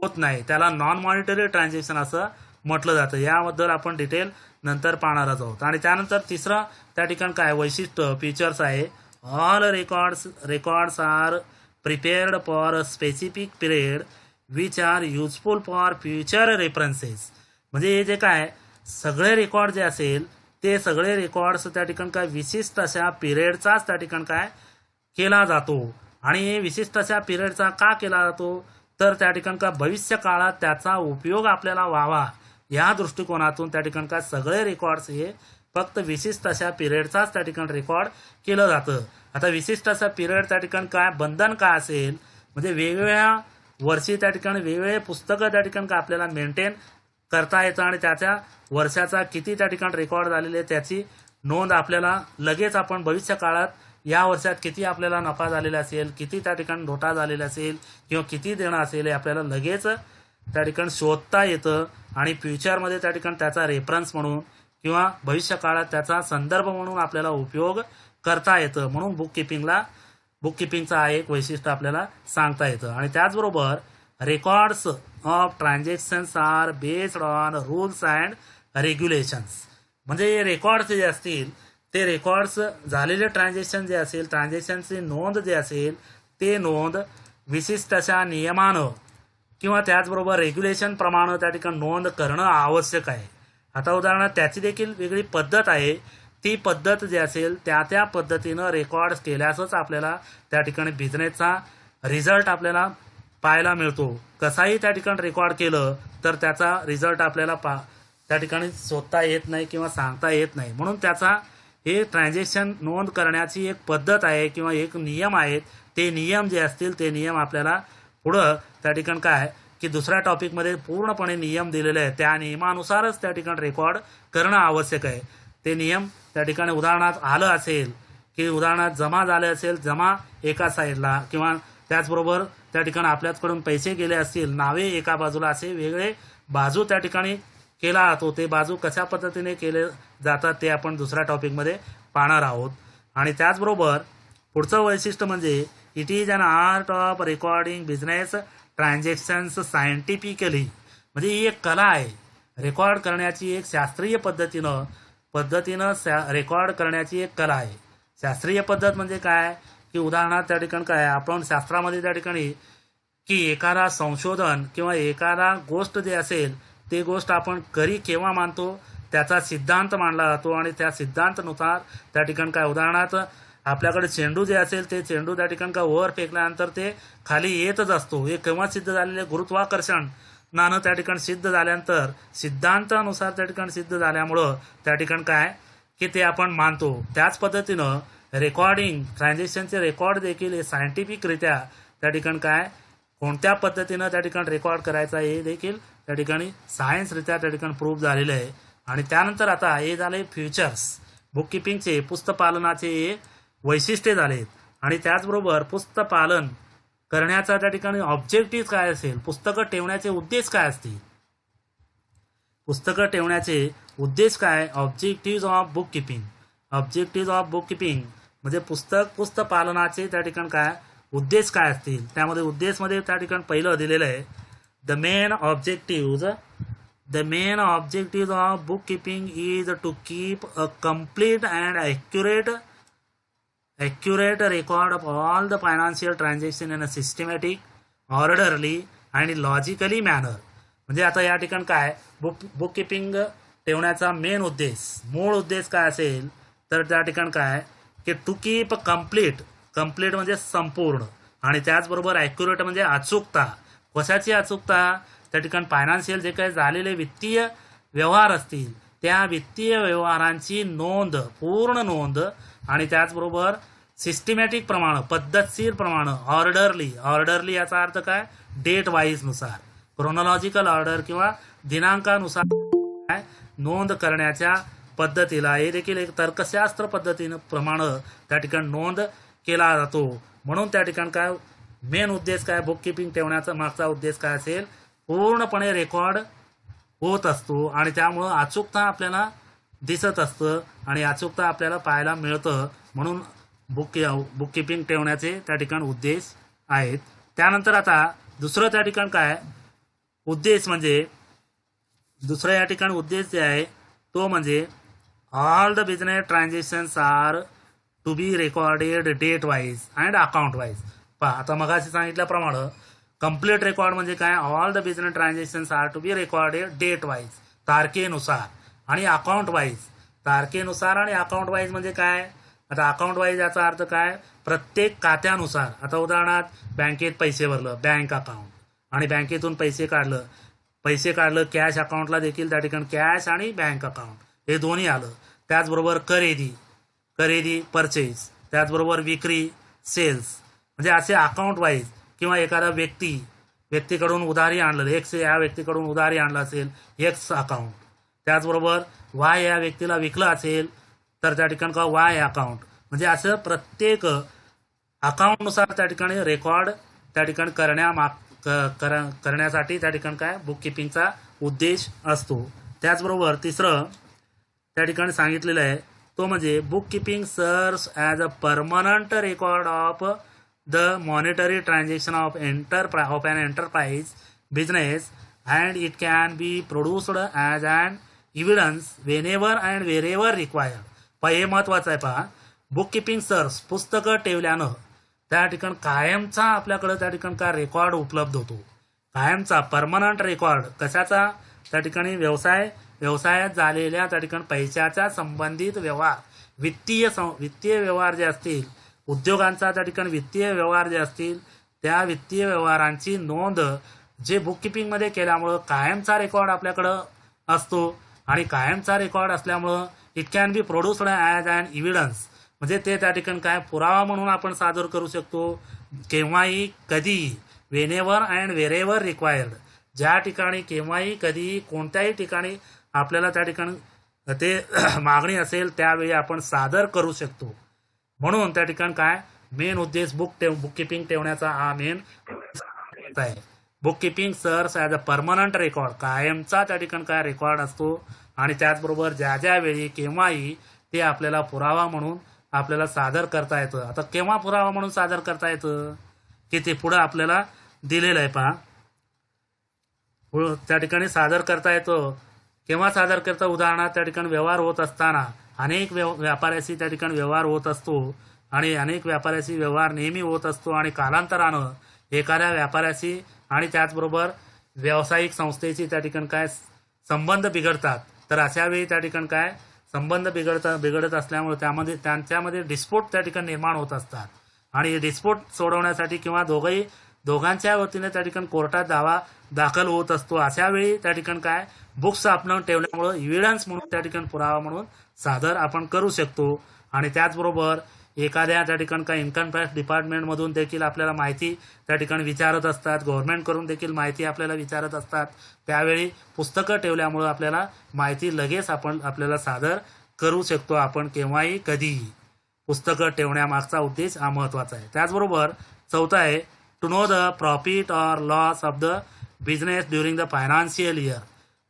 होत नाही. त्याला नॉन मॉनिटरी ट्रान्झॅक्शन असं म्हटलं जातं. याबद्दल आपण डिटेल नंतर पाहणारच आहोत. आणि त्यानंतर तिसरं त्या ठिकाणी काय वैशिष्ट्य फीचर्स आहे, all records are prepared for a specific period which are useful for future references. म्हणजे हे जे काय सगळे रेकॉर्ड जे असेल ते सगळे रेकॉर्ड्स त्या ठिकाणी काय विशिष्ट अशा पिरियडचाच त्या ठिकाणी काय केला जातो. आणि विशिष्ट अशा पिरियडचा का केला जातो तर त्या ठिकाणी का भविष्य काळात त्याचा उपयोग आपल्याला व्हावा या दृष्टिकोनातून त्या ठिकाणी काय सगळे रेकॉर्ड्स हे फक्त विशिष्ट अशा पिरियडचाच त्या ठिकाणी रेकॉर्ड केलं जातं. आता विशिष्ट असा पिरियड त्या ठिकाणी काय बंधन काय असेल, म्हणजे वेगवेगळ्या वर्षी त्या ठिकाणी वेगवेगळे पुस्तकं त्या ठिकाणी काय आपल्याला मेंटेन करता येतं आणि त्याच्या वर्षाचा किती त्या ठिकाणी रेकॉर्ड झालेले त्याची नोंद आपल्याला लगेच आपण भविष्य काळात या वर्षात किती आपल्याला नफा झालेला असेल, किती त्या ठिकाणी तोटा झालेला असेल किंवा किती देणं असेल हे आपल्याला लगेच त्या ठिकाणी शोधता येतं. आणि फ्युचरमध्ये त्या ठिकाणी त्याचा रेफरन्स म्हणून किंवा भविष्य काळात त्याचा संदर्भ म्हणून आपल्याला उपयोग करता येतं. म्हणून बुक किपिंगचा हा एक वैशिष्ट्य आपल्याला सांगता येतं. आणि त्याचबरोबर records of transactions are based on rules and regulations. म्हणजे हे रेकॉर्ड्स जे असतील ते रेकॉर्ड्स झालेले ट्रान्झॅक्शन जे असेल, ट्रान्झॅक्शनची नोंद जे असेल ते नोंद विशिष्ट अशा नियमानं किंवा त्याचबरोबर रेग्युलेशन प्रमाणे त्या ठिकाणी नोंद करणं आवश्यक आहे. आता उदाहरणार्थ त्याची देखील वेगळी पद्धत आहे. ती पद्धत जी असेल त्या पद्धतीनं रेकॉर्ड केल्यासच आपल्याला त्या ठिकाणी बिझनेसचा रिझल्ट आपल्याला पाहायला मिळतो. कसाही त्या ठिकाणी रेकॉर्ड केलं तर त्याचा रिझल्ट आपल्याला त्या ठिकाणी शोधता येत नाही किंवा सांगता येत नाही. म्हणून त्याचा हे ट्रान्झॅक्शन नोंद करण्याची एक पद्धत आहे किंवा एक नियम आहेत. ते नियम जे असतील ते नियम आपल्याला पुढं त्या ठिकाणी काय की दुसऱ्या टॉपिकमध्ये पूर्णपणे नियम दिलेले आहेत. त्या नियमानुसारच त्या ठिकाणी रेकॉर्ड करणं आवश्यक आहे. ते नियम त्या ठिकाणी उदाहरणार्थ आलं असेल की उदाहरणार्थ जमा झाले असेल, जमा एका साईडला किंवा त्याचबरोबर त्या ठिकाणी आपल्याकडून पैसे गेले असतील, नावे एका बाजूला, असे वेगळे बाजू त्या ठिकाणी केला जातो. ते बाजू कशा पद्धतीने केले जातात ते आपण दुसऱ्या टॉपिकमध्ये पाहणार आहोत. आणि त्याचबरोबर पुढचं वैशिष्ट्य म्हणजे it is an art of recording business transactions scientifically. म्हणजे ही एक कला आहे. रेकॉर्ड करण्याची एक शास्त्रीय पद्धतीनं रेकॉर्ड करण्याची एक कला आहे. शास्त्रीय पद्धत म्हणजे काय की उदाहरणार्थ त्या ठिकाणी काय आपण शास्त्रामध्ये त्या ठिकाणी की एखादा संशोधन किंवा एखादा गोष्ट जे असेल ते गोष्ट आपण केव्हा मानतो त्याचा सिद्धांत मांडला जातो आणि त्या सिद्धांतानुसार त्या ठिकाणी काय, उदाहरणार्थ आपल्याकडे चेंडू जे असेल ते चेंडू त्या ठिकाणी काय वर फेकल्यानंतर ते खाली येतच असतो. हे केव्हा सिद्ध झालेले, गुरुत्वाकर्षण नाणं त्या ठिकाणी सिद्ध झाल्यानंतर, सिद्धांतानुसार त्या ठिकाणी सिद्ध झाल्यामुळं त्या ठिकाणी काय की ते आपण मानतो. त्याच पद्धतीनं रेकॉर्डिंग ट्रान्झॅक्शनचे रेकॉर्ड देखील हे सायंटिफिकरित्या त्या ठिकाणी काय, कोणत्या पद्धतीनं त्या ठिकाणी रेकॉर्ड करायचा हे देखील त्या ठिकाणी सायन्सरित्या त्या ठिकाणी प्रूव्ह झालेलं आहे. आणि त्यानंतर आता हे झाले फ्युचर्स, बुककीपिंगचे पुस्तपालनाचे हे वैशिष्ट्ये झालेत. आणि त्याचबरोबर पुस्तपालन करण्याचा त्या ठिकाणी ऑब्जेक्टिव्ह काय असेल, पुस्तकं ठेवण्याचे उद्देश काय असतील, पुस्तकं ठेवण्याचे उद्देश काय, objective of book keeping. Objective of book keeping म्हणजे पुस्तपालनाचे त्या ठिकाणी काय उद्देश काय असतील. त्यामध्ये उद्देशमध्ये त्या ठिकाणी पहिलं दिलेलं आहे, the main objective of book keeping is to keep a complete and accurate record of all the financial transaction in a systematic, orderly and logically manner. म्हणजे आता या ठिकाणी काय बुक किपिंग ठेवण्याचा मेन उद्देश, मूळ उद्देश काय असेल तर त्या ठिकाणी काय की टू कीप कम्प्लीट म्हणजे संपूर्ण, आणि त्याचबरोबर ॲक्युरेट म्हणजे अचूकता. कशाची अचूकता, त्या ठिकाणी फायनान्शियल जे काही झालेले वित्तीय व्यवहार असतील त्या वित्तीय व्यवहारांची नोंद, पूर्ण नोंद, आणि त्याचबरोबर सिस्टमॅटिक प्रमाण, पद्धतशीर प्रमाण, ऑर्डरली याचा अर्थ काय, डेट वाईज नुसार, क्रोनॉलॉजिकल ऑर्डर किंवा दिनांकानुसार काय नोंद करण्याच्या पद्धतीला हे देखील एक तर्कशास्त्र पद्धतीनं प्रमाण त्या ठिकाणी नोंद केला जातो. म्हणून त्या ठिकाणी काय मेन उद्देश काय, बुक किपिंग ठेवण्याचा मागचा उद्देश काय असेल, पूर्णपणे रेकॉर्ड होत असतो आणि त्यामुळं अचूकता आपल्याला दिसत असतं आणि अचूकता आपल्याला पाहायला मिळतं. म्हणून बुक किपिंग ठेवण्याचे त्या ठिकाणी उद्देश आहेत. त्यानंतर आता दुसरं त्या ठिकाणी काय उद्देश म्हणजे, दुसरं या ठिकाणी उद्देश जे आहे तो म्हणजे all the business transactions are to be recorded date wise and account wise. पहा आता मगाशी सांगितल्याप्रमाणे कम्प्लीट रेकॉर्ड म्हणजे काय, all the business transactions are to be recorded date wise, तारखेनुसार, आणि अकाउंट वाईज, तारखेनुसार आणि अकाउंट वाईज म्हणजे काय, आता अकाउंट वाईज याचा अर्थ काय, प्रत्येक खात्यानुसार. आता उदाहरणार्थ बँकेत पैसे भरलं, बँक अकाउंट, आणि बँकेतून पैसे काढलं कॅश अकाउंटला देखील त्या ठिकाणी कॅश आणि बँक अकाउंट हे दोन्ही आलं. त्याचबरोबर खरेदी परचेज, त्याचबरोबर विक्री सेल्स, म्हणजे असे अकाउंट वाईज. किंवा एखादा व्यक्तीकडून उधारी आणलं, एक्स या व्यक्तीकडून उधारी आणलं असेल एक्स अकाउंट, त्याचबरोबर वाय या व्यक्तीला विकलं असेल तर त्या ठिकाणी का वाय अकाउंट. म्हणजे असं प्रत्येक अकाउंटनुसार त्या ठिकाणी रेकॉर्ड त्या ठिकाणी करण्यासाठी त्या ठिकाणी काय बुक किपिंगचा उद्देश असतो. त्याचबरोबर तिसरं त्या ठिकाणी सांगितलेलं आहे तो म्हणजे book keeping serves as a permanent record of the monetary transaction of an enterprise business and it can be produced as an evidence whenever and wherever required. हे महत्वाचं आहे. पहा, बुक किपिंग सर्व्स पुस्तकं ठेवल्यानं त्या ठिकाणी कायमचा आपल्याकडे त्या ठिकाणी काय रेकॉर्ड उपलब्ध होतो, कायमचा परमनंट रेकॉर्ड. कशाचा, त्या ठिकाणी व्यवसायात झालेल्या त्या ठिकाणी पैशाच्या संबंधित व्यवहार, वित्तीय व्यवहार जे असतील, उद्योगांचा त्या ठिकाणी वित्तीय व्यवहार जे असतील त्या वित्तीय व्यवहारांची नोंद जे बुक किपिंगमध्ये केल्यामुळं कायमचा रेकॉर्ड आपल्याकडं असतो. आणि कायमचा रेकॉर्ड असल्यामुळं it can be produced as an evidence, म्हणजे ते त्या ठिकाणी काय पुरावा म्हणून आपण सादर करू शकतो केव्हाही कधीही, वेनेवर अँड वेरेवर रिक्वायर्ड, ज्या ठिकाणी केव्हाही कधीही कोणत्याही ठिकाणी आपल्याला त्या ठिकाणी ते मागणी असेल त्यावेळी आपण सादर करू शकतो. म्हणून त्या ठिकाणी काय मेन उद्देश बुक किपिंग ठेवण्याचा हा मेन आहे. Book keeping serves as a permanent record, कायमचा त्या ठिकाणी काय रेकॉर्ड असतो आणि त्याचबरोबर ज्या वेळी केव्हाही ते आपल्याला पुरावा म्हणून आपल्याला सादर करता येतं. आता केव्हा पुरावा म्हणून सादर करता येतं की ते पुढं आपल्याला दिलेलं आहे. पहा, त्या ठिकाणी सादर करता येतं. केव्हा सादर करता, उदाहरणार्थ त्या ठिकाणी व्यवहार होत असताना अनेक व्यापाऱ्याशी त्या ठिकाणी व्यवहार होत असतो आणि अनेक व्यापाऱ्याशी व्यवहार नेहमी होत असतो आणि कालांतरानं एखाद्या व्यापाऱ्याशी आणि त्याचबरोबर व्यावसायिक संस्थेची त्या ठिकाणी काय संबंध बिघडतात. तर अशा वेळी त्या ठिकाणी काय संबंध बिघडत असल्यामुळे त्यांच्यामध्ये डिस्प्यूट त्या ठिकाणी निर्माण होत असतात आणि डिस्प्यूट सोडवण्यासाठी किंवा दोघांच्या वतीने त्या ठिकाणी कोर्टात दावा दाखल होत असतो. अशा वेळी त्या ठिकाणी काय बुक्स आपण ठेवल्यामुळे इव्हिडन्स म्हणून त्या ठिकाणी पुरावा म्हणून सादर आपण करू शकतो. आणि त्याचबरोबर एखाद्या त्या ठिकाणी काय इन्कम टॅक्स डिपार्टमेंटमधून देखील आपल्याला माहिती त्या ठिकाणी विचारत असतात, गव्हर्नमेंटकडून देखील माहिती आपल्याला विचारत असतात. त्यावेळी पुस्तकं ठेवल्यामुळं आपल्याला माहिती लगेच आपल्याला सादर करू शकतो आपण केव्हाही कधीही. पुस्तकं ठेवण्यामागचा उद्देश हा महत्त्वाचा आहे. त्याचबरोबर चौथा आहे to know the profit or loss of the business during the financial year.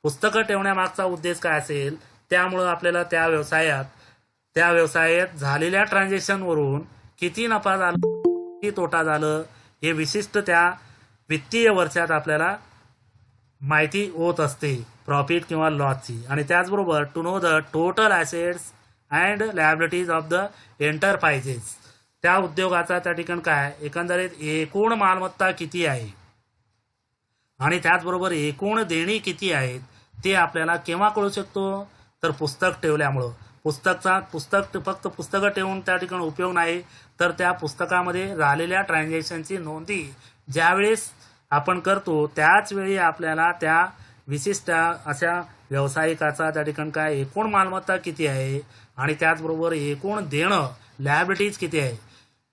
पुस्तकं ठेवण्यामागचा उद्देश काय असेल, त्यामुळं आपल्याला त्या व्यवसायात झालेल्या ट्रान्झॅक्शनवरून किती नफा झाला किती तोटा झालं हे विशिष्ट त्या वित्तीय वर्षात आपल्याला माहिती होत असते, प्रॉफिट किंवा लॉसची. आणि त्याचबरोबर to know the total assets and liabilities of the enterprises. त्या उद्योगाचा त्या ठिकाणी काय एकंदरीत एकूण मालमत्ता किती आहे आणि त्याचबरोबर एकूण देणी किती आहेत ते आपल्याला केव्हा कळू शकतो, तर पुस्तक ठेवल्यामुळं. फक्त पुस्तकं ठेवून त्या ठिकाणी उपयोग नाही, तर त्या पुस्तकामध्ये झालेल्या ट्रान्झॅक्शनची नोंदी ज्यावेळेस आपण करतो त्याच वेळी आपल्याला त्या विशिष्ट अशा व्यावसायिकाचा त्या ठिकाणी काय एकूण मालमत्ता किती आहे आणि त्याचबरोबर एकूण देणं लायबिलिटीज किती आहे.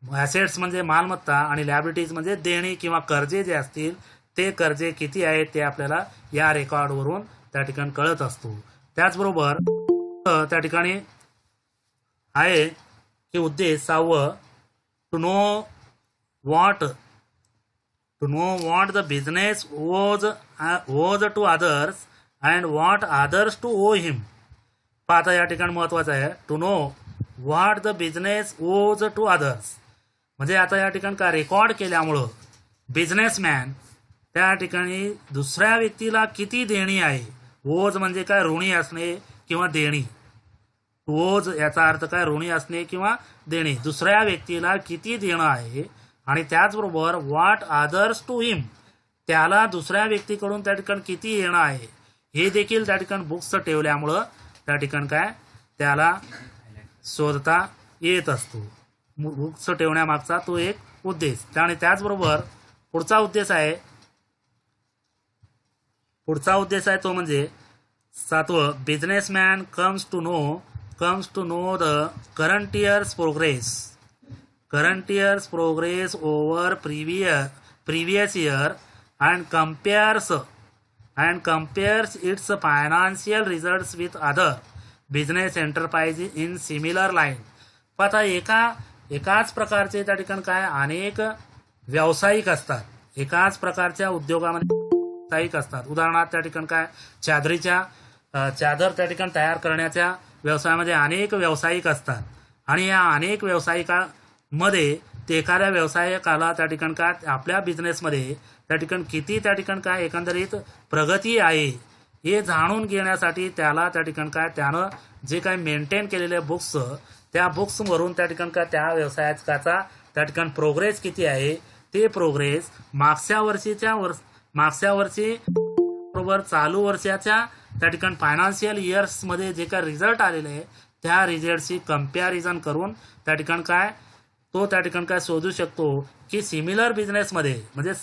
ॲसेट्स म्हणजे मालमत्ता आणि लायबिलिटीज म्हणजे देणी किंवा कर्जे जे असतील ते कर्जे किती आहेत ते आपल्याला या रेकॉर्डवरून त्या ठिकाणी कळत असतो. त्याचबरोबर त्या ठिकाणी आहे की उद्देश 6 to know what the business owes to others and what others to owe him. पाहता या ठिकाणी महत्वाचं आहे to know what the business owes to others. म्हणजे आता या ठिकाणी का रेकॉर्ड केल्यामुळं बिझनेसमॅन त्या ठिकाणी दुसऱ्या व्यक्तीला किती देणी आहे. ओज म्हणजे काय ऋणी असणे किंवा देणी. ओज याचा अर्थ काय ऋणी असणे किंवा देणी. दुसऱ्या व्यक्तीला किती देणं आहे आणि त्याचबरोबर व्हॉट अदर्स टू हिम त्याला दुसऱ्या व्यक्तीकडून त्या ठिकाणी किती येणं आहे हे देखील त्या ठिकाणी बुक्स ठेवल्यामुळं त्या ठिकाणी काय त्याला शोधता येत असतो. बुक्स ठेवण्यामागचा तो एक उद्देश. आणि त्याचबरोबर पुढचा उद्देश आहे तो म्हणजे 7 businessman comes to know the current year's progress over previous year and compares its financial results with other business enterprise in similar line. आता एकाच प्रकारचे त्या ठिकाणी काय अनेक व्यावसायिक असतात, एकाच प्रकारच्या उद्योगामध्ये व्यावसायिक असतात. उदाहरणार्थ त्या ठिकाणी काय चादर त्या ठिकाणी तयार करण्याच्या व्यवसायामध्ये अनेक व्यावसायिक असतात आणि या अनेक व्यावसायिकांमध्ये ते एखाद्या व्यावसायिकाला त्या ठिकाणी काय आपल्या बिझनेसमध्ये त्या ठिकाणी किती त्या ठिकाणी काय एकंदरीत प्रगती आहे हे जाणून घेण्यासाठी त्याला त्या ठिकाणी काय त्यानं जे काही मेंटेन केलेले बुक्स त्या बुक्सवरून त्या ठिकाणी काय त्या व्यवसायाचा त्या ठिकाणी प्रोग्रेस किती आहे ते प्रोग्रेस मागच्या वर्षी बरोबर चालू वर्षाच्या त्या ठिकाणी फायनान्शियल इयर्समध्ये जे काय रिझल्ट आलेले आहे त्या रिझल्टशी कम्पॅरिझन करून त्या ठिकाणी काय शोधू शकतो की सिमिलर बिझनेसमध्ये म्हणजे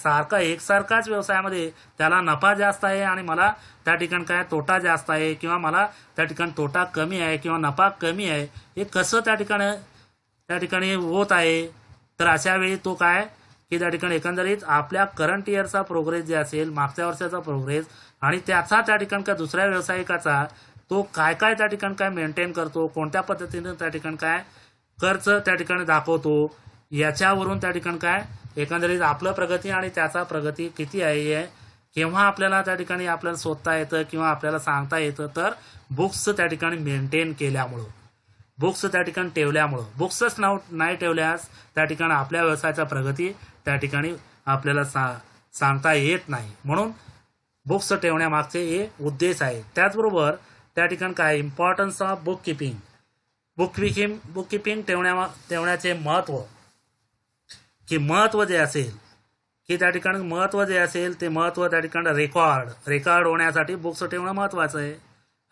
एकसारखाच व्यवसायामध्ये त्याला नफा जास्त आहे आणि मला त्या ठिकाणी काय तोटा जास्त आहे किंवा मला त्या ठिकाणी तोटा कमी आहे किंवा नफा कमी आहे हे कसं त्या ठिकाणी होत आहे. तर अशा वेळी तो काय की त्या ठिकाणी एकंदरीत आपल्या करंट इयरचा प्रोग्रेस जे असेल मागच्या वर्षाचा प्रोग्रेस आणि त्याचा त्या ठिकाणी काय दुसऱ्या व्यावसायिकाचा तो काय त्या ठिकाणी काय मेंटेन करतो, कोणत्या पद्धतीने त्या ठिकाणी काय खर्च त्या ठिकाणी दाखवतो याच्यावरून त्या ठिकाणी काय एकंदरीत आपलं प्रगती आणि त्याचा प्रगती किती आहे केव्हा आपल्याला त्या ठिकाणी आपल्याला शोधता येतं किंवा आपल्याला सांगता येतं. तर बुक्स त्या ठिकाणी मेंटेन केल्यामुळं, बुक्स त्या ठिकाणी ठेवल्यामुळं. बुक्सच नाही ठेवल्यास त्या ठिकाणी आपल्या व्यवसायाचा प्रगती त्या ठिकाणी आपल्याला सांगता येत नाही. म्हणून बुक्स ठेवण्यामागचे हे उद्देश आहे. त्याचबरोबर त्या ठिकाणी काय इम्पॉर्टन्स ऑफ बुक किपिंग ठेवण्याचे महत्व जे असेल की त्या ठिकाणी महत्व जे असेल ते महत्व त्या ठिकाणी रेकॉर्ड होण्यासाठी बुक्स ठेवणं महत्वाचं आहे.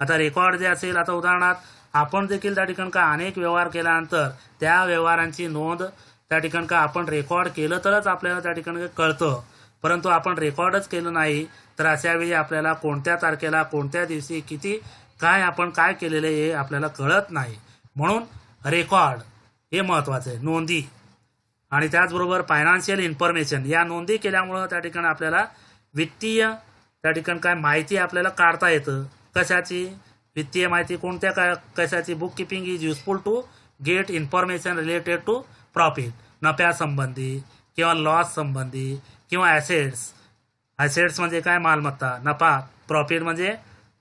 आता रेकॉर्ड जे असेल, आता उदाहरणार्थ आपण देखील त्या ठिकाणी काय अनेक व्यवहार केल्यानंतर त्या व्यवहारांची नोंद त्या ठिकाणी काय आपण रेकॉर्ड केलं तरच आपल्याला त्या ठिकाणी कळतं, परंतु आपण रेकॉर्डच केलं नाही तर अशा वेळी आपल्याला कोणत्या तारखेला कोणत्या दिवशी किती काय आपण काय केलेले हे आपल्याला कळत नाही. म्हणून रेकॉर्ड हे महत्त्वाचं आहे, नोंदी. आणि त्याचबरोबर फायनान्शियल इन्फॉर्मेशन, या नोंदी केल्यामुळं त्या ठिकाणी आपल्याला वित्तीय त्या ठिकाणी काय माहिती आपल्याला काढता येतं. कशाची वित्तीय माहिती, कोणत्या काय कशाची. Book keeping is useful to get information related to profit, नफ्यासंबंधी किंवा लॉस संबंधी किंवा ॲसेट्स म्हणजे काय मालमत्ता, नफा, प्रॉफिट म्हणजे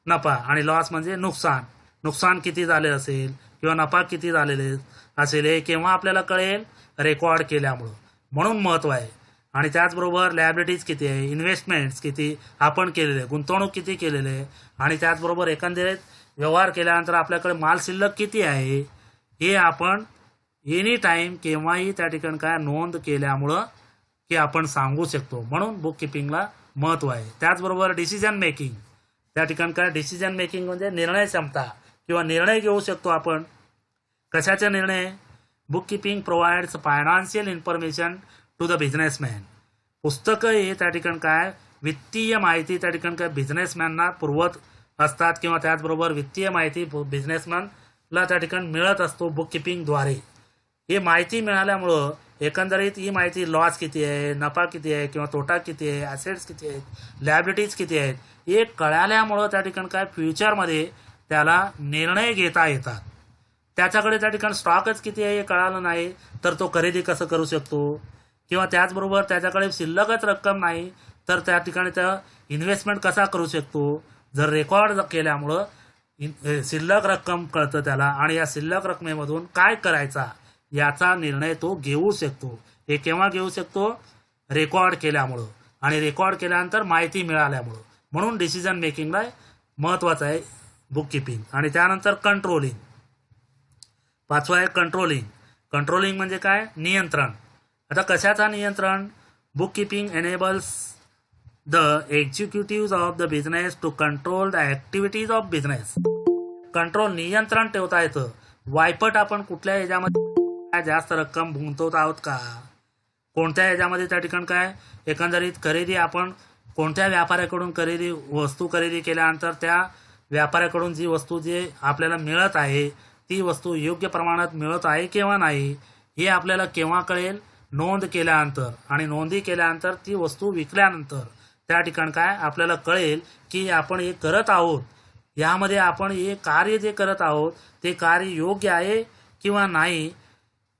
नफा आणि लॉस म्हणजे नुकसान किती झाले असेल किंवा नफा किती झालेले असेल हे केव्हा आपल्याला कळेल, रेकॉर्ड केल्यामुळं. म्हणून महत्त्व आहे. आणि त्याचबरोबर लायबिलिटीज किती आहे, इन्व्हेस्टमेंट्स किती आपण केलेले, गुंतवणूक किती केलेले आहे, आणि त्याचबरोबर एकंदरीत व्यवहार केल्यानंतर आपल्याकडे माल शिल्लक किती आहे हे आपण एनी टाईम केव्हाही त्या ठिकाणी काय नोंद केल्यामुळं की आपण सांगू शकतो. म्हणून बुक किपिंगला महत्त्व आहे. त्याचबरोबर डिसिजन मेकिंग, त्या ठिकाणी काय डिसिजन मेकिंग म्हणजे निर्णय क्षमता किंवा निर्णय घेऊ शकतो आपण. कशाचे निर्णय, book keeping provides financial information to the businessman. पुस्तकं हे त्या ठिकाणी काय वित्तीय माहिती त्या ठिकाणी काय बिझनेसमॅनना पुरवत असतात किंवा त्याचबरोबर वित्तीय माहिती बिझनेसमॅनला त्या ठिकाणी मिळत असतो बुक किपिंगद्वारे. ही माहिती मिळाल्यामुळं एकंदरीत ही माहिती लॉस किती आहे, नफा किती आहे किंवा तोटा किती आहे, ॲसेट्स किती आहेत, लायबिलिटीज किती आहेत हे कळाल्यामुळं त्या ठिकाणी काय फ्युचरमध्ये त्याला निर्णय घेता येतात. त्याच्याकडे त्या ठिकाणी स्टॉकच किती आहे हे कळालं नाही तर तो खरेदी कसं करू शकतो, किंवा त्याचबरोबर त्याच्याकडे शिल्लकच रक्कम नाही तर त्या ठिकाणी त्या इन्व्हेस्टमेंट कसा करू शकतो. जर रेकॉर्ड केल्यामुळं शिल्लक रक्कम कळतं त्याला आणि या शिल्लक रकमेमधून काय करायचा याचा निर्णय तो घेऊ शकतो. हे केव्हा घेऊ शकतो, रेकॉर्ड केल्यामुळं आणि रेकॉर्ड केल्यानंतर माहिती मिळाल्यामुळं. म्हणून डिसिजन मेकिंगला महत्त्वाचं आहे बुक किपिंग. आणि त्यानंतर कंट्रोलिंग, पाचवा आहे कंट्रोलिंग म्हणजे काय, नियंत्रण. आता कशाचा नियंत्रण, book keeping enables the executive of the business to control the activities of business. Control नियंत्रण ठेवता येतं. वायपट आपण कुठल्या ह्याच्यामध्ये जास्त रक्कम गुंतवत आहोत का, कोणत्या ह्याच्यामध्ये त्या ठिकाणी काय एकंदरीत खरेदी आपण कोणत्या व्यापाऱ्याकडून वस्तू खरेदी केल्यानंतर त्या व्यापाऱ्याकडून जी वस्तू जे आपल्याला मिळत आहे ती वस्तू योग्य प्रमाणात मिळत आहे किंवा नाही हे आपल्याला केव्हा कळेल, नोंद केल्यानंतर. आणि नोंदी केल्यानंतर ती वस्तू विकल्यानंतर त्या ठिकाणी काय आपल्याला कळेल की आपण हे करत आहोत, यामध्ये आपण हे कार्य जे करत आहोत ते कार्य योग्य आहे किंवा नाही,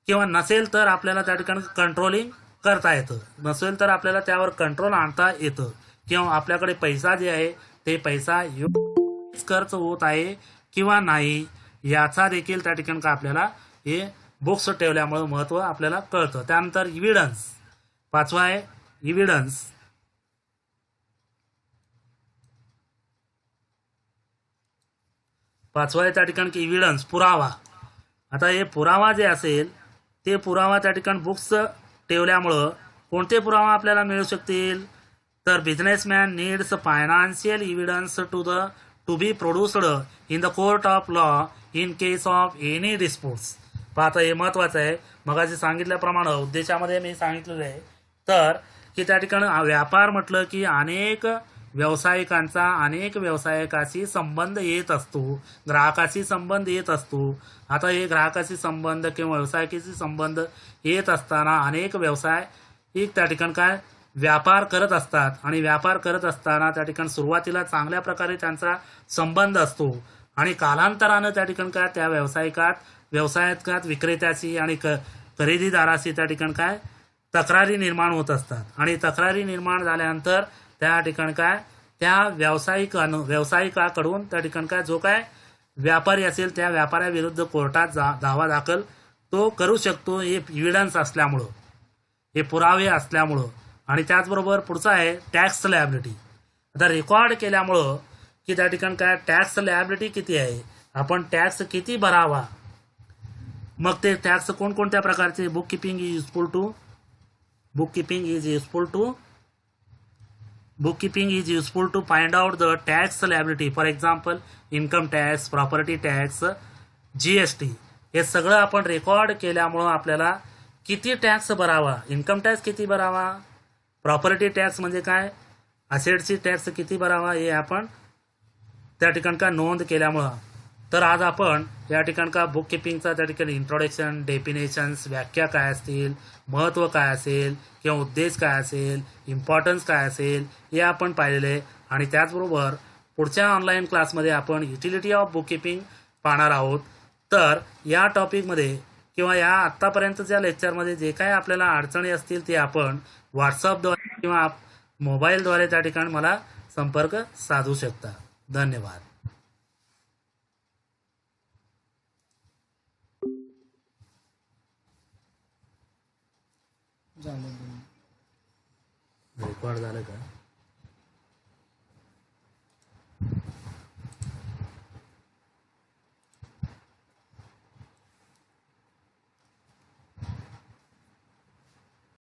किंवा नसेल तर आपल्याला त्या ठिकाणी कंट्रोलिंग करता येतं, नसेल तर आपल्याला त्यावर कंट्रोल आणता येतं, किंवा आपल्याकडे पैसा जे आहे ते पैसा योग्य खर्च होत आहे किंवा नाही याचा देखील त्या ठिकाणी का आपल्याला हे बुक्स ठेवल्यामुळे महत्त्व आपल्याला कळतं. त्यानंतर इव्हिडन्स, पाचवा आहे इव्हिडन्स. पाचवा आहे त्या ठिकाणी की इव्हिडन्स, पुरावा. आता हे पुरावा जे असेल ते पुरावा त्या ठिकाणी बुक्स ठेवल्यामुळं कोणते पुरावा आपल्याला मिळू शकतील, तर businessman needs financial evidence to be produced in the court of law in case of any disputes. पाहता हे महत्त्वाचं आहे. मगाशी सांगितल्याप्रमाणे उद्देशामध्ये मी सांगितलेलं आहे तर की त्या ठिकाणी व्यापार म्हटलं की अनेक व्यावसायिकाशी संबंध येत असतो, ग्राहकाशी संबंध येत असतो. आता हे ग्राहकाशी संबंध किंवा व्यावसायिकाशी संबंध येत असताना अनेक व्यावसायिक त्या ठिकाणी काय व्यापार करत असतात आणि व्यापार करत असताना त्या ठिकाणी सुरुवातीला चांगल्या प्रकारे त्यांचा संबंध असतो आणि कालांतरानं त्या ठिकाणी काय त्या व्यवसायात विक्रेत्याशी आणि खरेदीदाराशी त्या ठिकाणी काय तक्रारी निर्माण होत असतात आणि तक्रारी निर्माण झाल्यानंतर त्या ठिकाणी काय त्या व्यावसायिकाकडून त्या ठिकाणी काय जो काय व्यापारी असेल त्या व्यापाऱ्याविरुद्ध कोर्टात दावा दाखल तो करू शकतो. हे इव्हिडन्स असल्यामुळं, हे पुरावे असल्यामुळं. आणि त्याचबरोबर पुढचा आहे टॅक्स लायबिलिटी. आता रेकॉर्ड केल्यामुळं की त्या ठिकाणी काय टॅक्स लायबिलिटी किती आहे, आपण टॅक्स किती भरावा, मग ते टॅक्स कोणकोणत्या प्रकारचे. Book keeping is useful to bookkeeping is useful to find out the tax liability. For example, income tax, property tax, GST हे सगळं आपण रेकॉर्ड केल्यामुळं आपल्याला किती टॅक्स भरावा, इन्कम टॅक्स किती भरावा, प्रॉपर्टी टॅक्स म्हणजे काय, असेटची टॅक्स किती भरावा हे आपण त्या ठिकाणी का नोंद केल्यामुळं. तर आज आपण या ठिकाणी का बुक किपिंगचा त्या ठिकाणी इंट्रोडक्शन, डेफिनेशन्स, व्याख्या काय असतील, महत्त्व काय असेल किंवा उद्देश काय असेल, इम्पॉर्टन्स काय असेल हे आपण पाहिलेले. आणि त्याचबरोबर पुढच्या ऑनलाईन क्लासमध्ये आपण युटिलिटी ऑफ बुक किपिंग पाहणार आहोत. तर या टॉपिकमध्ये किंवा या आत्तापर्यंतच्या लेक्चरमध्ये जे काही आपल्याला अडचणी असतील ते आपण व्हॉट्सअपद्वारे किंवा मोबाईलद्वारे त्या ठिकाणी मला संपर्क साधू शकता. धन्यवाद. रेकॉर्ड झालं का?